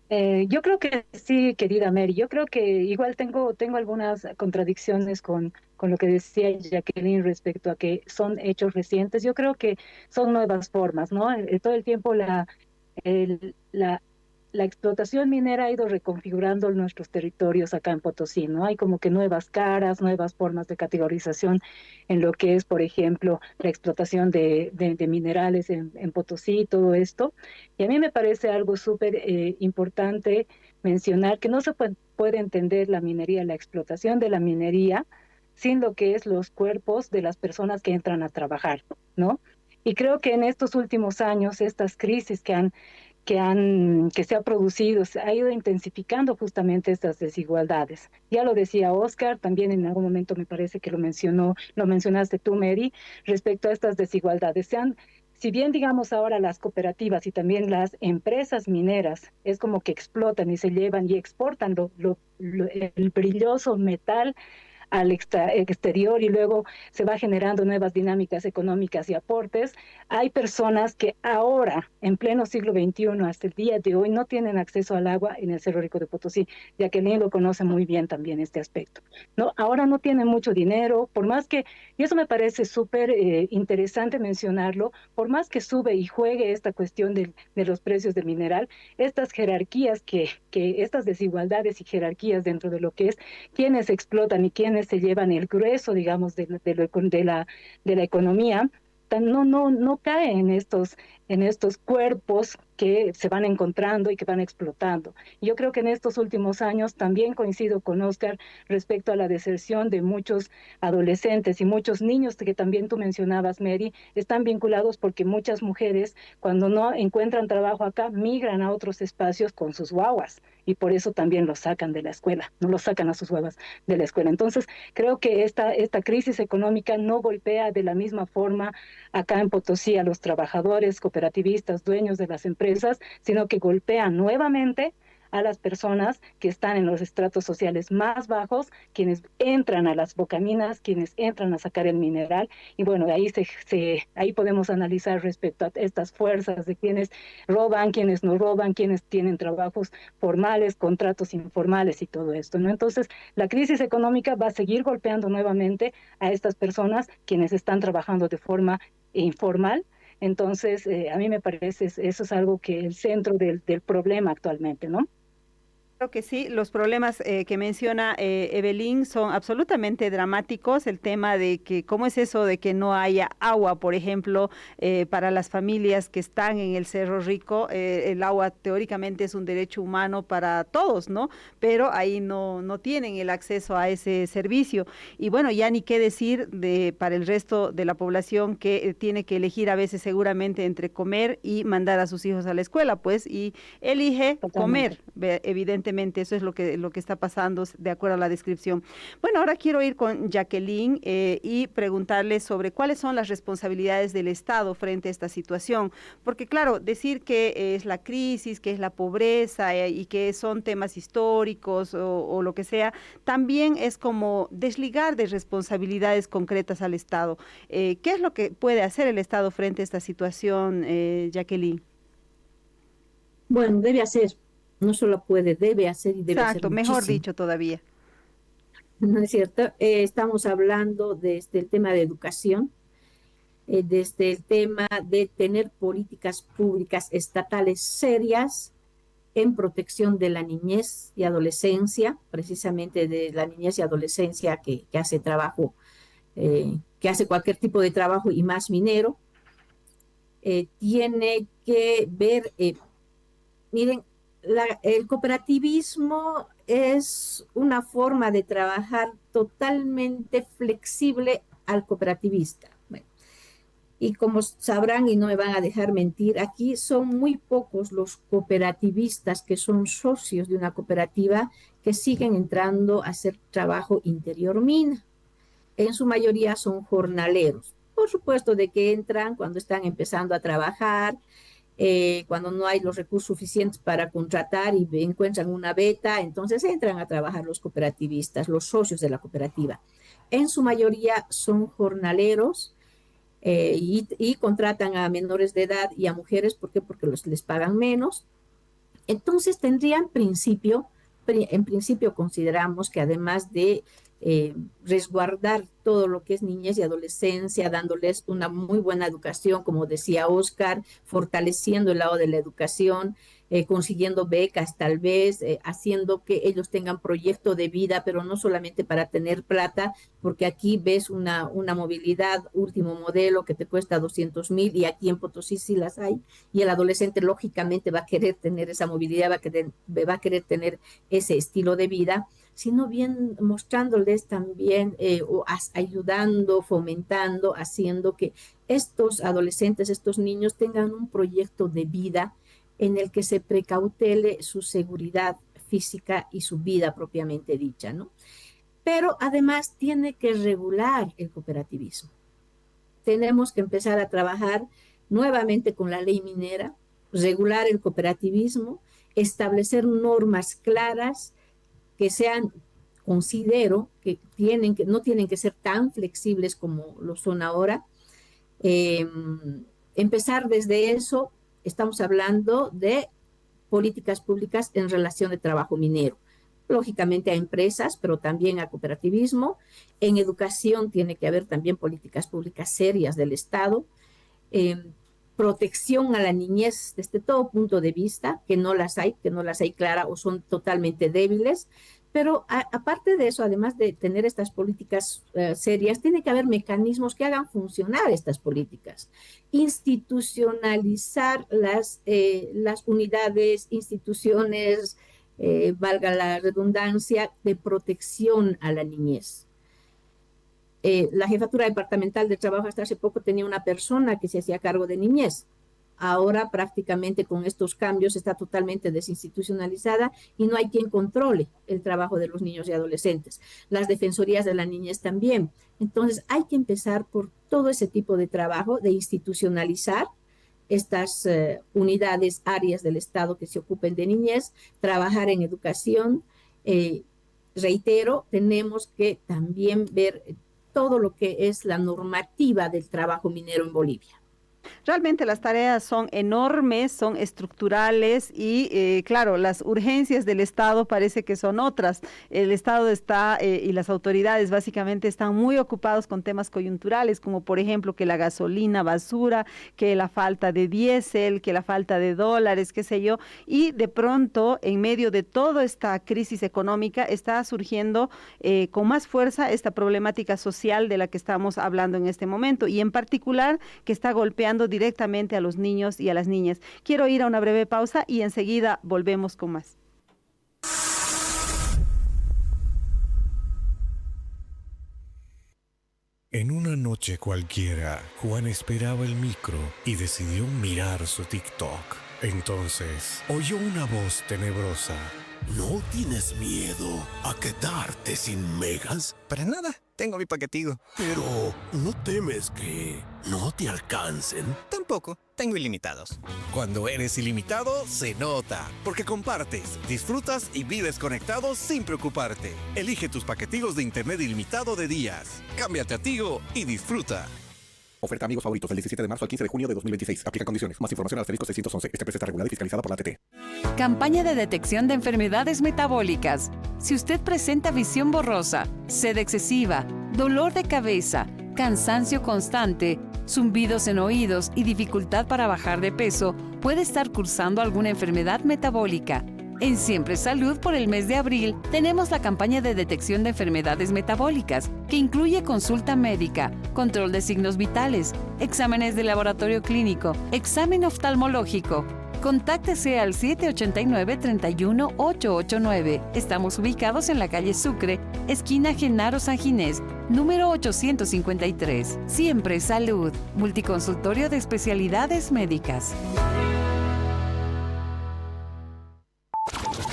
Yo creo que sí, querida Mary. Yo creo que igual tengo algunas contradicciones con lo que decía Jacqueline respecto a que son hechos recientes. Yo creo que son nuevas formas, ¿no? Todo el tiempo el- la, la explotación minera ha ido reconfigurando nuestros territorios acá en Potosí, ¿no? Hay como que nuevas caras, nuevas formas de categorización en lo que es, por ejemplo, la explotación de minerales en Potosí, todo esto. Y a mí me parece algo súper importante mencionar que no se puede entender la minería, la explotación de la minería, sin lo que es los cuerpos de las personas que entran a trabajar, ¿no? Y creo que en estos últimos años, estas crisis que se ha producido, se ha ido intensificando justamente estas desigualdades. Ya lo decía Oscar, también en algún momento me parece que lo mencionaste tú, Mary, respecto a estas desigualdades. Si bien digamos ahora las cooperativas y también las empresas mineras es como que explotan y se llevan y exportan el brilloso metal al exterior y luego se va generando nuevas dinámicas económicas y aportes. Hay personas que ahora, en pleno siglo XXI, hasta el día de hoy, no tienen acceso al agua en el Cerro Rico de Potosí. Jacqueline lo conoce muy bien también este aspecto. ¿No? Ahora no tienen mucho dinero, por más que, y eso me parece súper interesante mencionarlo, por más que sube y juegue esta cuestión de los precios del mineral, estas jerarquías estas desigualdades y jerarquías dentro de lo que es quienes explotan y quienes se llevan el grueso, digamos, de la economía, no cae en estos cuerpos que se van encontrando y que van explotando. Yo creo que en estos últimos años también coincido con Oscar respecto a la deserción de muchos adolescentes y muchos niños que también tú mencionabas, Mary, están vinculados porque muchas mujeres cuando no encuentran trabajo acá migran a otros espacios con sus guaguas y por eso también los sacan de la escuela, no los sacan a sus guaguas de la escuela. Entonces, creo que esta crisis económica no golpea de la misma forma acá en Potosí a los trabajadores, cooperativistas, dueños de las empresas, sino que golpea nuevamente a las personas que están en los estratos sociales más bajos, quienes entran a las bocaminas, quienes entran a sacar el mineral, y bueno, ahí podemos analizar respecto a estas fuerzas de quienes roban, quienes no roban, quienes tienen trabajos formales, contratos informales y todo esto, ¿no? Entonces, la crisis económica va a seguir golpeando nuevamente a estas personas quienes están trabajando de forma informal. Entonces, a mí me parece eso es algo que el centro del problema actualmente, ¿no? Creo que sí, los problemas que menciona Evelyn son absolutamente dramáticos. El tema de que, ¿cómo es eso de que no haya agua, por ejemplo, para las familias que están en el Cerro Rico? El agua teóricamente es un derecho humano para todos, ¿no? Pero ahí no tienen el acceso a ese servicio. Y bueno, ya ni qué decir para el resto de la población que tiene que elegir a veces seguramente entre comer y mandar a sus hijos a la escuela, pues, y elige Totalmente. comer, evidentemente eso es lo que está pasando de acuerdo a la descripción. Bueno, ahora quiero ir con Jacqueline y preguntarle sobre cuáles son las responsabilidades del Estado frente a esta situación, porque claro, decir que es la crisis, que es la pobreza y que son temas históricos o lo que sea, también es como desligar de responsabilidades concretas al Estado. ¿Qué es lo que puede hacer el Estado frente a esta situación, Jacqueline? Bueno, debe hacer, no solo puede, debe hacer y debe hacer Exacto, mejor muchísimo, dicho todavía. ¿no es cierto? Estamos hablando desde el tema de educación, desde el tema de tener políticas públicas estatales serias en protección de la niñez y adolescencia, precisamente de la niñez y adolescencia que hace trabajo, que hace cualquier tipo de trabajo y más minero. Tiene que ver, miren, el cooperativismo es una forma de trabajar totalmente flexible al cooperativista. Bueno, y como sabrán y no me van a dejar mentir, aquí son muy pocos los cooperativistas que son socios de una cooperativa que siguen entrando a hacer trabajo interior mina. En su mayoría son jornaleros. Por supuesto de que entran cuando están empezando a trabajar, cuando no hay los recursos suficientes para contratar y encuentran una beta, entonces entran a trabajar los cooperativistas, los socios de la cooperativa. En su mayoría son jornaleros y contratan a menores de edad y a mujeres, ¿por qué? Porque les pagan menos Entonces tendrían en principio consideramos que además de resguardar todo lo que es niñez y adolescencia, dándoles una muy buena educación, como decía Oscar, fortaleciendo el lado de la educación, consiguiendo becas tal vez, haciendo que ellos tengan proyecto de vida, pero no solamente para tener plata, porque aquí ves una movilidad último modelo que te cuesta 200,000 y aquí en Potosí sí las hay, y el adolescente lógicamente va a querer tener esa movilidad, va a querer tener ese estilo de vida, sino bien mostrándoles también o ayudando, fomentando, haciendo que estos adolescentes, estos niños tengan un proyecto de vida en el que se precautele su seguridad física y su vida propiamente dicha, ¿no? Pero además tiene que regular el cooperativismo. Tenemos que empezar a trabajar nuevamente con la ley minera, regular el cooperativismo, establecer normas claras que sean, considero, que no tienen que ser tan flexibles como lo son ahora. Empezar desde eso. Estamos hablando de políticas públicas en relación de trabajo minero. Lógicamente a empresas, pero también a cooperativismo. En educación tiene que haber también políticas públicas serias del Estado. Protección a la niñez desde todo punto de vista, que no las hay claras o son totalmente débiles. Pero aparte de eso, además de tener estas políticas serias, tiene que haber mecanismos que hagan funcionar estas políticas. Institucionalizar las unidades, instituciones, valga la redundancia, de protección a la niñez. La Jefatura Departamental de Trabajo hasta hace poco tenía una persona que se hacía cargo de niñez. Ahora prácticamente con estos cambios está totalmente desinstitucionalizada y no hay quien controle el trabajo de los niños y adolescentes. Las defensorías de la niñez también. Entonces hay que empezar por todo ese tipo de trabajo, de institucionalizar estas unidades, áreas del Estado que se ocupen de niñez, trabajar en educación. Reitero, tenemos que también ver todo lo que es la normativa del trabajo minero en Bolivia. Realmente las tareas son enormes, son estructurales y claro, las urgencias del Estado parece que son otras. El Estado está y las autoridades básicamente están muy ocupados con temas coyunturales, como por ejemplo que la gasolina basura, que la falta de diésel, que la falta de dólares, qué sé yo, y de pronto en medio de toda esta crisis económica está surgiendo con más fuerza esta problemática social de la que estamos hablando en este momento y en particular que está golpeando directamente a los niños y a las niñas. Quiero ir a una breve pausa y enseguida volvemos con más. En una noche cualquiera, Juan esperaba el micro y decidió mirar su TikTok. Entonces, oyó una voz tenebrosa. ¿No tienes miedo a quedarte sin megas? Para nada, tengo mi paquetico. Pero, ¿no temes que no te alcancen? Tampoco, tengo ilimitados. Cuando eres ilimitado, se nota, porque compartes, disfrutas y vives conectado sin preocuparte. Elige tus paquetigos de internet ilimitado de días. Cámbiate a Tigo y disfruta. Oferta amigos favoritos del 17 de marzo al 15 de junio de 2026. Aplica condiciones. Más información al asterisco 611. Esta empresa está regulada y fiscalizada por la ATT. Campaña de detección de enfermedades metabólicas. Si usted presenta visión borrosa, sed excesiva, dolor de cabeza, cansancio constante, zumbidos en oídos y dificultad para bajar de peso, puede estar cursando alguna enfermedad metabólica. En Siempre Salud, por el mes de abril, tenemos la campaña de detección de enfermedades metabólicas, que incluye consulta médica, control de signos vitales, exámenes de laboratorio clínico, examen oftalmológico. Contáctese al 789-31889. Estamos ubicados en la calle Sucre, esquina Genaro San Ginés, número 853. Siempre Salud, multiconsultorio de especialidades médicas.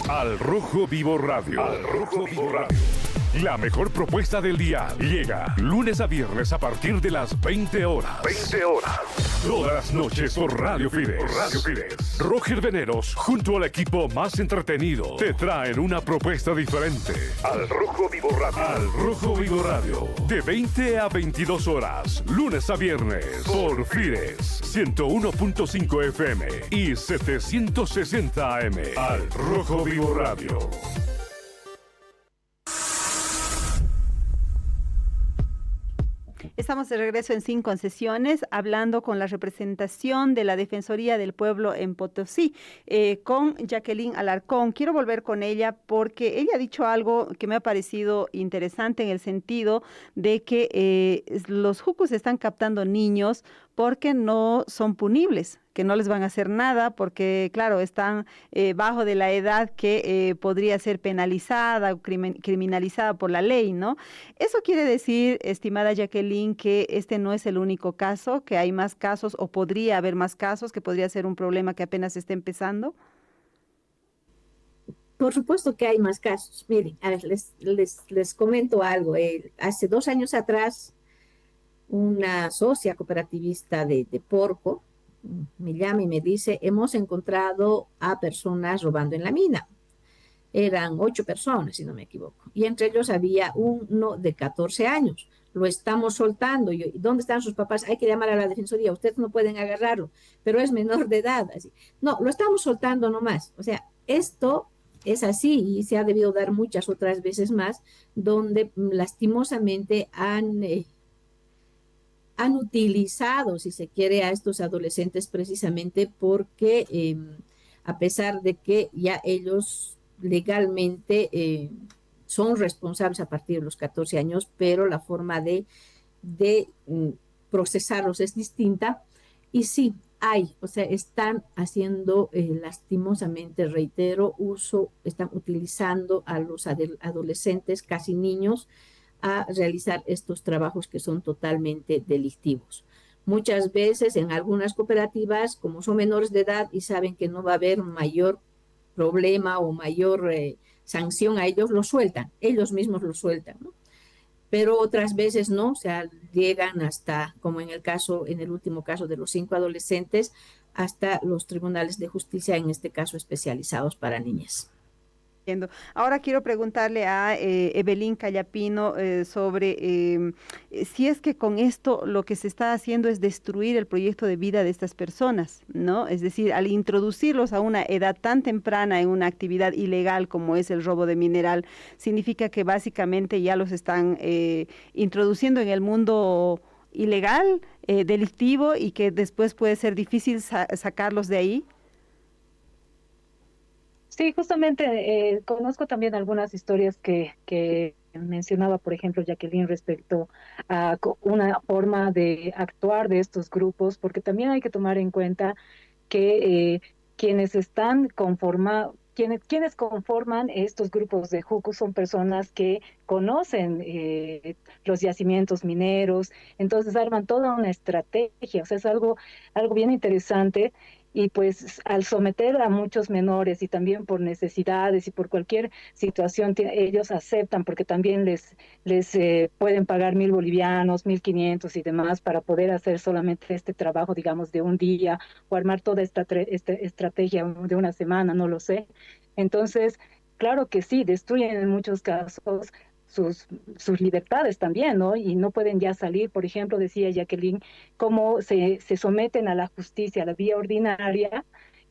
Al Rojo Vivo Radio. Al Rojo Vivo Radio. La mejor propuesta del día llega lunes a viernes a partir de las 20 horas. 20 horas. Todas las noches por Radio Fides. Roger Veneros, junto al equipo más entretenido, te traen una propuesta diferente. Al Rojo Vivo Radio. Al Rojo Vivo Radio. De 20 a 22 horas. Lunes a viernes. Por Fides. 101.5 FM y 760 AM. Al Rojo Vivo Radio. Estamos de regreso en Sin Concesiones, hablando con la representación de la Defensoría del Pueblo en Potosí, con Jacqueline Alarcón. Quiero volver con ella porque ella ha dicho algo que me ha parecido interesante en el sentido de que los jucos están captando niños porque no son punibles, que no les van a hacer nada, porque, claro, están bajo de la edad que podría ser penalizada o criminalizada por la ley, ¿no? Eso quiere decir, estimada Jacqueline, que este no es el único caso, que hay más casos o podría haber más casos, que podría ser un problema que apenas está empezando. Por supuesto que hay más casos. Miren, a ver, les comento algo. Hace 2 años atrás, una socia cooperativista de Porco me llama y me dice: hemos encontrado a personas robando en la mina. Eran 8 personas, si no me equivoco, y entre ellos había uno de 14 años. Lo estamos soltando. ¿Y dónde están sus papás? Hay que llamar a la defensoría. Ustedes no pueden agarrarlo, pero es menor de edad. Así. No, lo estamos soltando nomás. O sea, esto es así y se ha debido dar muchas otras veces más, donde lastimosamente han utilizado, si se quiere, a estos adolescentes precisamente porque a pesar de que ya ellos legalmente son responsables a partir de los 14 años, pero la forma de procesarlos es distinta. Y sí, o sea, están haciendo lastimosamente, reitero, están utilizando a los adolescentes, casi niños, a realizar estos trabajos que son totalmente delictivos. Muchas veces en algunas cooperativas, como son menores de edad y saben que no va a haber mayor problema o mayor sanción a ellos, lo sueltan, ellos mismos lo sueltan, ¿no? Pero otras veces no, o sea, llegan hasta, como en el último caso de los 5 adolescentes, hasta los tribunales de justicia, en este caso especializados para niñas. Ahora quiero preguntarle a Evelyn Callapino sobre si es que con esto lo que se está haciendo es destruir el proyecto de vida de estas personas, ¿no? Es decir, al introducirlos a una edad tan temprana en una actividad ilegal como es el robo de mineral, significa que básicamente ya los están introduciendo en el mundo ilegal, delictivo, y que después puede ser difícil sacarlos de ahí. Sí, justamente conozco también algunas historias que mencionaba, por ejemplo, Jacqueline, respecto a una forma de actuar de estos grupos, porque también hay que tomar en cuenta que quienes conforman estos grupos de jucos son personas que conocen los yacimientos mineros, entonces arman toda una estrategia, o sea, es algo bien interesante. Y pues al someter a muchos menores y también por necesidades y por cualquier situación, ellos aceptan, porque también les pueden pagar 1,000 bolivianos, 1,500 y demás para poder hacer solamente este trabajo, digamos, de un día o armar toda esta estrategia de una semana, no lo sé. Entonces, claro que sí, destruyen en muchos casos sus libertades también, ¿no? Y no pueden ya salir. Por ejemplo, decía Jacqueline, cómo se someten a la justicia, a la vía ordinaria,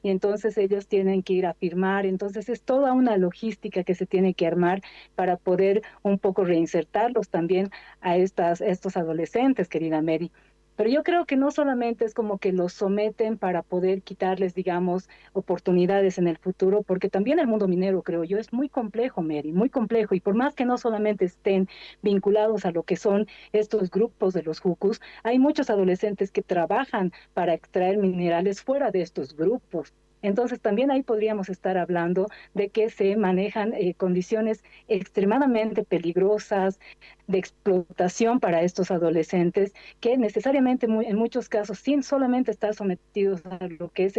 y entonces ellos tienen que ir a firmar. Entonces es toda una logística que se tiene que armar para poder un poco reinsertarlos también a estos adolescentes, querida Mary. Pero yo creo que no solamente es como que los someten para poder quitarles, digamos, oportunidades en el futuro, porque también el mundo minero, creo yo, es muy complejo, Mary, muy complejo. Y por más que no solamente estén vinculados a lo que son estos grupos de los jucus, hay muchos adolescentes que trabajan para extraer minerales fuera de estos grupos. Entonces también ahí podríamos estar hablando de que se manejan condiciones extremadamente peligrosas de explotación para estos adolescentes que necesariamente en muchos casos, sin solamente estar sometidos a lo que es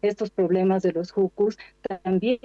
estos problemas de los jucus, también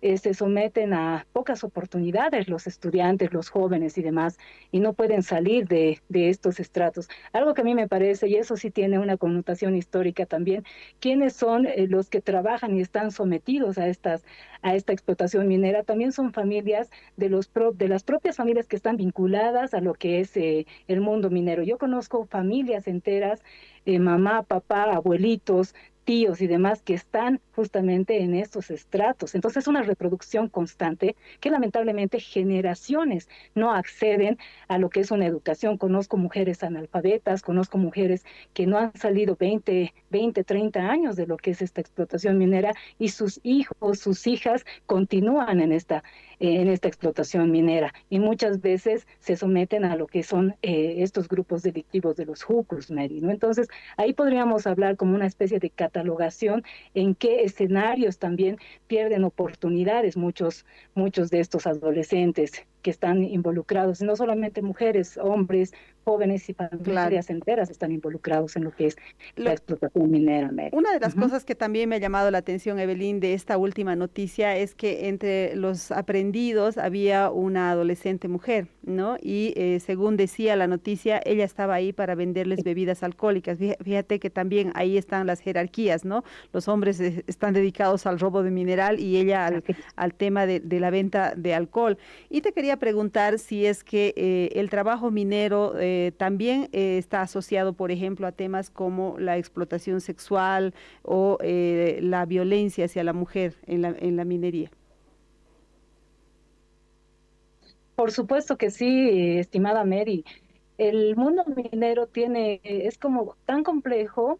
se someten a pocas oportunidades los estudiantes, los jóvenes y demás, y no pueden salir de estos estratos. Algo que a mí me parece, y eso sí tiene una connotación histórica también, ¿quiénes son los que trabajan y están sometidos a esta explotación minera? También son familias de las propias familias que están vinculadas a lo que es el mundo minero. Yo conozco familias enteras, mamá, papá, abuelitos, tíos y demás que están justamente en estos estratos. Entonces es una reproducción constante que lamentablemente generaciones no acceden a lo que es una educación. Conozco mujeres analfabetas, conozco mujeres que no han salido 20, 30 años de lo que es esta explotación minera y sus hijos, sus hijas continúan en esta explotación minera y muchas veces se someten a lo que son estos grupos delictivos de los jucus, Mary, ¿no? Entonces ahí podríamos hablar como una especie de catalogación en qué escenarios también pierden oportunidades muchos de estos adolescentes que están involucrados, no solamente mujeres, hombres, jóvenes y familias enteras están involucrados en lo que es la explotación minera. Mary. Una de las cosas que también me ha llamado la atención, Evelyn, de esta última noticia es que entre los aprendidos había una adolescente mujer, ¿no? Y según decía la noticia, ella estaba ahí para venderles bebidas alcohólicas. Fíjate que también ahí están las jerarquías, ¿no? Los hombres están dedicados al robo de mineral y ella al tema de la venta de alcohol. Y te quería preguntar si es que el trabajo minero también está asociado, por ejemplo, a temas como la explotación sexual o la violencia hacia la mujer en la minería. Por supuesto que sí, estimada Mary. El mundo minero es como tan complejo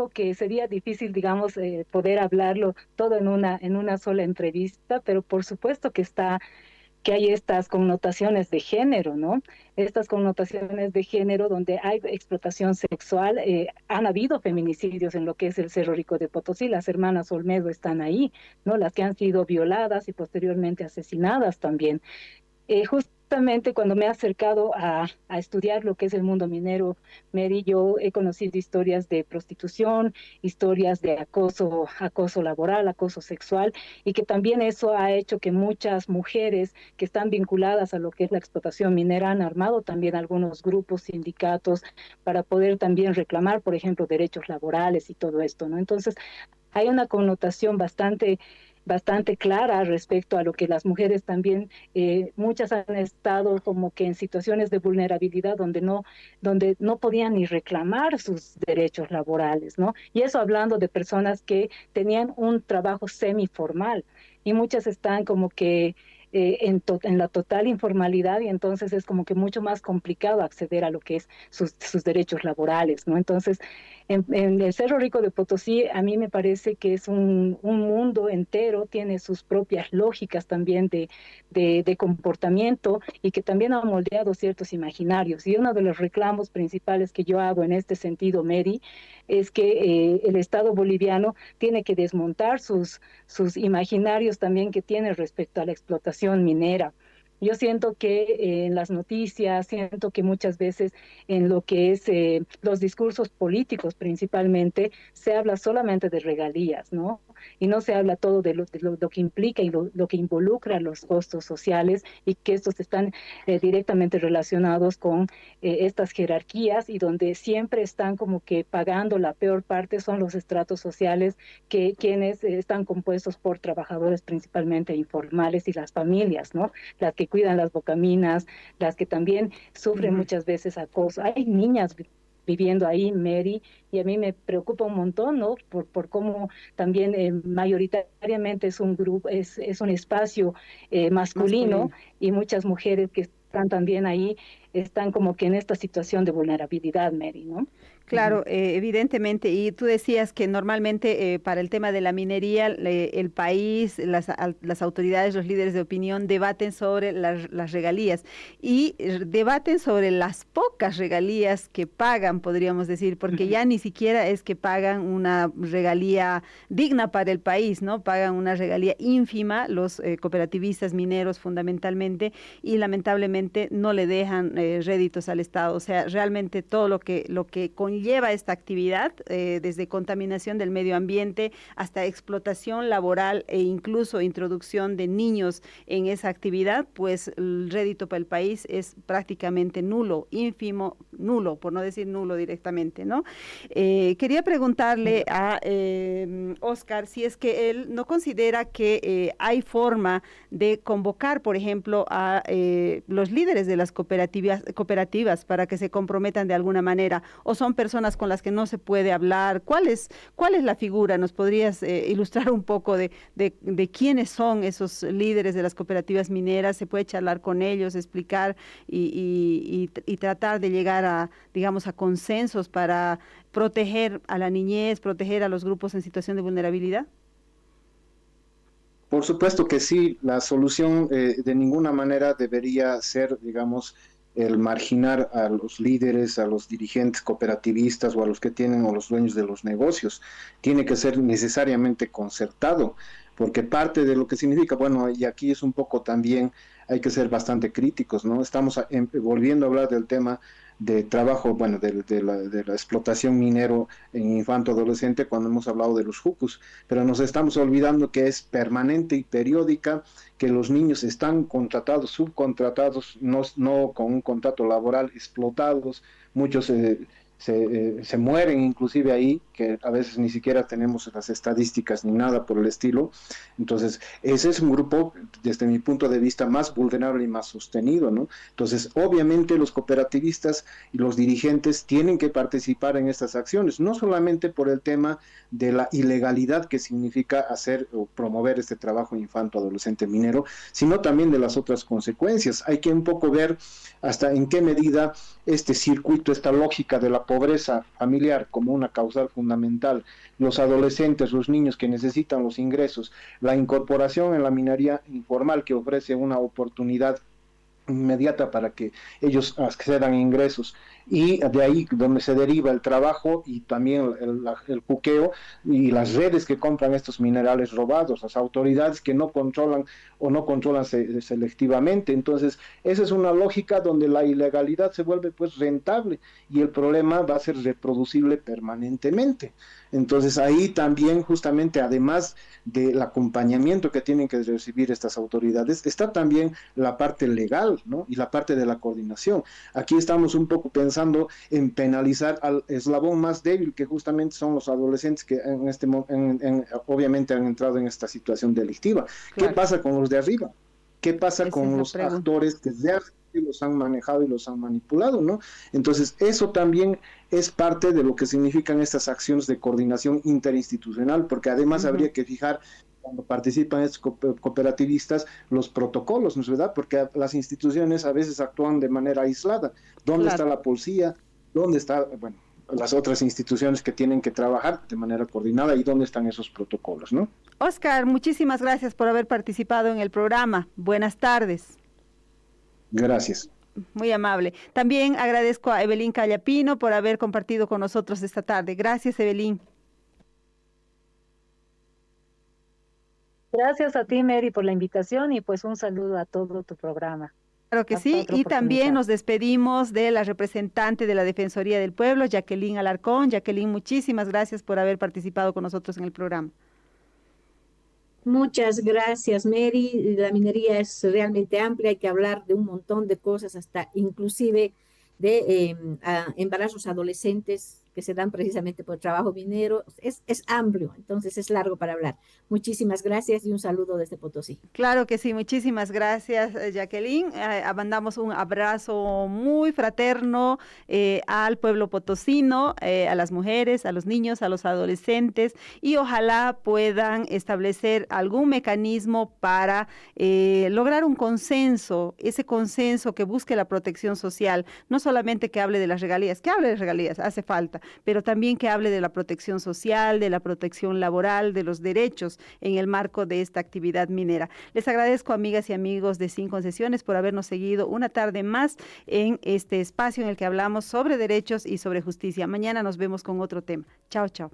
que sería difícil, digamos, poder hablarlo todo en una sola entrevista, pero por supuesto que hay estas connotaciones de género, ¿no? Estas connotaciones de género donde hay explotación sexual, han habido feminicidios en lo que es el Cerro Rico de Potosí, las hermanas Olmedo están ahí, ¿no? Las que han sido violadas y posteriormente asesinadas también. Justamente cuando me he acercado a estudiar lo que es el mundo minero, Mary, yo he conocido historias de prostitución, historias de acoso laboral, acoso sexual, y que también eso ha hecho que muchas mujeres que están vinculadas a lo que es la explotación minera han armado también algunos grupos, sindicatos, para poder también reclamar, por ejemplo, derechos laborales y todo esto, ¿no? Entonces, hay una connotación bastante clara respecto a lo que las mujeres también, muchas han estado como que en situaciones de vulnerabilidad donde no podían ni reclamar sus derechos laborales, ¿no? Y eso hablando de personas que tenían un trabajo semiformal y muchas están como que en la total informalidad y entonces es como que mucho más complicado acceder a lo que es sus derechos laborales, ¿no? Entonces, en el Cerro Rico de Potosí, a mí me parece que es un mundo entero, tiene sus propias lógicas también de comportamiento y que también ha moldeado ciertos imaginarios. Y uno de los reclamos principales que yo hago en este sentido, Mary, es que el Estado boliviano tiene que desmontar sus imaginarios también que tiene respecto a la explotación minera. Yo siento que en las noticias, siento que muchas veces en lo que es los discursos políticos principalmente, se habla solamente de regalías, ¿no? Y no se habla todo de lo que implica y lo que involucra los costos sociales y que estos están directamente relacionados con estas jerarquías y donde siempre están como que pagando la peor parte son los estratos sociales quienes están compuestos por trabajadores principalmente informales y las familias, ¿no? Las que cuidan las bocaminas, las que también sufren muchas veces acoso. Hay niñas viviendo ahí, Mary, y a mí me preocupa un montón, ¿no? Por cómo también mayoritariamente es un grupo, es un espacio masculino y muchas mujeres que están también ahí están como que en esta situación de vulnerabilidad, Mary, ¿no? Claro, evidentemente, y tú decías que normalmente para el tema de la minería, el país, las autoridades, los líderes de opinión debaten sobre las regalías y debaten sobre las pocas regalías que pagan, podríamos decir, porque ya ni siquiera es que pagan una regalía digna para el país, ¿no? Pagan una regalía ínfima los cooperativistas mineros fundamentalmente y lamentablemente no le dejan réditos al Estado. O sea, realmente todo lo que conlleva esta actividad, desde contaminación del medio ambiente hasta explotación laboral e incluso introducción de niños en esa actividad, pues el rédito para el país es prácticamente nulo, ínfimo, nulo, por no decir nulo directamente, ¿no? Quería preguntarle a Oscar si es que él no considera que hay forma de convocar, por ejemplo, a los líderes de las cooperativas para que se comprometan de alguna manera, o son personas con las que no se puede hablar. ¿Cuál es la figura? ¿Nos podrías ilustrar un poco de quiénes son esos líderes de las cooperativas mineras? ¿Se puede charlar con ellos, explicar y tratar de llegar a, digamos, a consensos para proteger a la niñez, proteger a los grupos en situación de vulnerabilidad? Por supuesto que sí, la solución de ninguna manera debería ser, digamos, el marginar a los líderes, a los dirigentes cooperativistas o a los que tienen o los dueños de los negocios. Tiene que ser necesariamente concertado, porque parte de lo que significa, bueno, y aquí es un poco también, hay que ser bastante críticos, ¿no? Estamos volviendo a hablar del tema de trabajo, bueno, de la explotación minero en infanto-adolescente cuando hemos hablado de los jucus, pero nos estamos olvidando que es permanente y periódica, que los niños están contratados, subcontratados, no con un contrato laboral, explotados, muchos se mueren inclusive ahí, que a veces ni siquiera tenemos las estadísticas ni nada por el estilo. Entonces, ese es un grupo, desde mi punto de vista, más vulnerable y más sostenido, ¿no? Entonces, obviamente los cooperativistas y los dirigentes tienen que participar en estas acciones, no solamente por el tema de la ilegalidad que significa hacer o promover este trabajo infanto-adolescente minero, sino también de las otras consecuencias. Hay que un poco ver hasta en qué medida este circuito, esta lógica de la pobreza familiar como una causal fundamental, los adolescentes, los niños que necesitan los ingresos, la incorporación en la minería informal que ofrece una oportunidad inmediata para que ellos accedan a ingresos, y de ahí donde se deriva el trabajo y también el juqueo y las redes que compran estos minerales robados, las autoridades que no controlan o no controlan selectivamente. Entonces esa es una lógica donde la ilegalidad se vuelve pues rentable y el problema va a ser reproducible permanentemente. Entonces ahí también justamente, además del acompañamiento que tienen que recibir estas autoridades, está también la parte legal, ¿no? Y la parte de la coordinación. Aquí estamos un poco pensando en penalizar al eslabón más débil, que justamente son los adolescentes que obviamente han entrado en esta situación delictiva. Claro. ¿Qué pasa con los de arriba? ¿Qué pasa con los actores que los han manejado y los han manipulado, ¿no? Entonces, eso también es parte de lo que significan estas acciones de coordinación interinstitucional, porque además habría que fijar, cuando participan estos cooperativistas, los protocolos, ¿no es verdad? Porque las instituciones a veces actúan de manera aislada. ¿Dónde está la policía? ¿Dónde está, bueno, las otras instituciones que tienen que trabajar de manera coordinada y dónde están esos protocolos, ¿no? Oscar, muchísimas gracias por haber participado en el programa. Buenas tardes. Gracias. Muy amable. También agradezco a Evelyn Callapino por haber compartido con nosotros esta tarde. Gracias, Evelyn. Gracias a ti, Mary, por la invitación y pues un saludo a todo tu programa. Claro que sí, y también nos despedimos de la representante de la Defensoría del Pueblo, Jacqueline Alarcón. Jacqueline, muchísimas gracias por haber participado con nosotros en el programa. Muchas gracias, Mary. La minería es realmente amplia, hay que hablar de un montón de cosas, hasta inclusive de embarazos adolescentes que se dan precisamente por trabajo minero. Es amplio, entonces es largo para hablar. Muchísimas gracias y un saludo desde Potosí. Claro que sí, muchísimas gracias, Jacqueline. Mandamos un abrazo muy fraterno al pueblo potosino, a las mujeres, a los niños, a los adolescentes, y ojalá puedan establecer algún mecanismo para lograr un consenso, ese consenso que busque la protección social, no solamente que hable de las regalías, que hable de regalías, hace falta, pero también que hable de la protección social, de la protección laboral, de los derechos en el marco de esta actividad minera. Les agradezco, amigas y amigos de Sin Concesiones, por habernos seguido una tarde más en este espacio en el que hablamos sobre derechos y sobre justicia. Mañana nos vemos con otro tema. Chao, chao.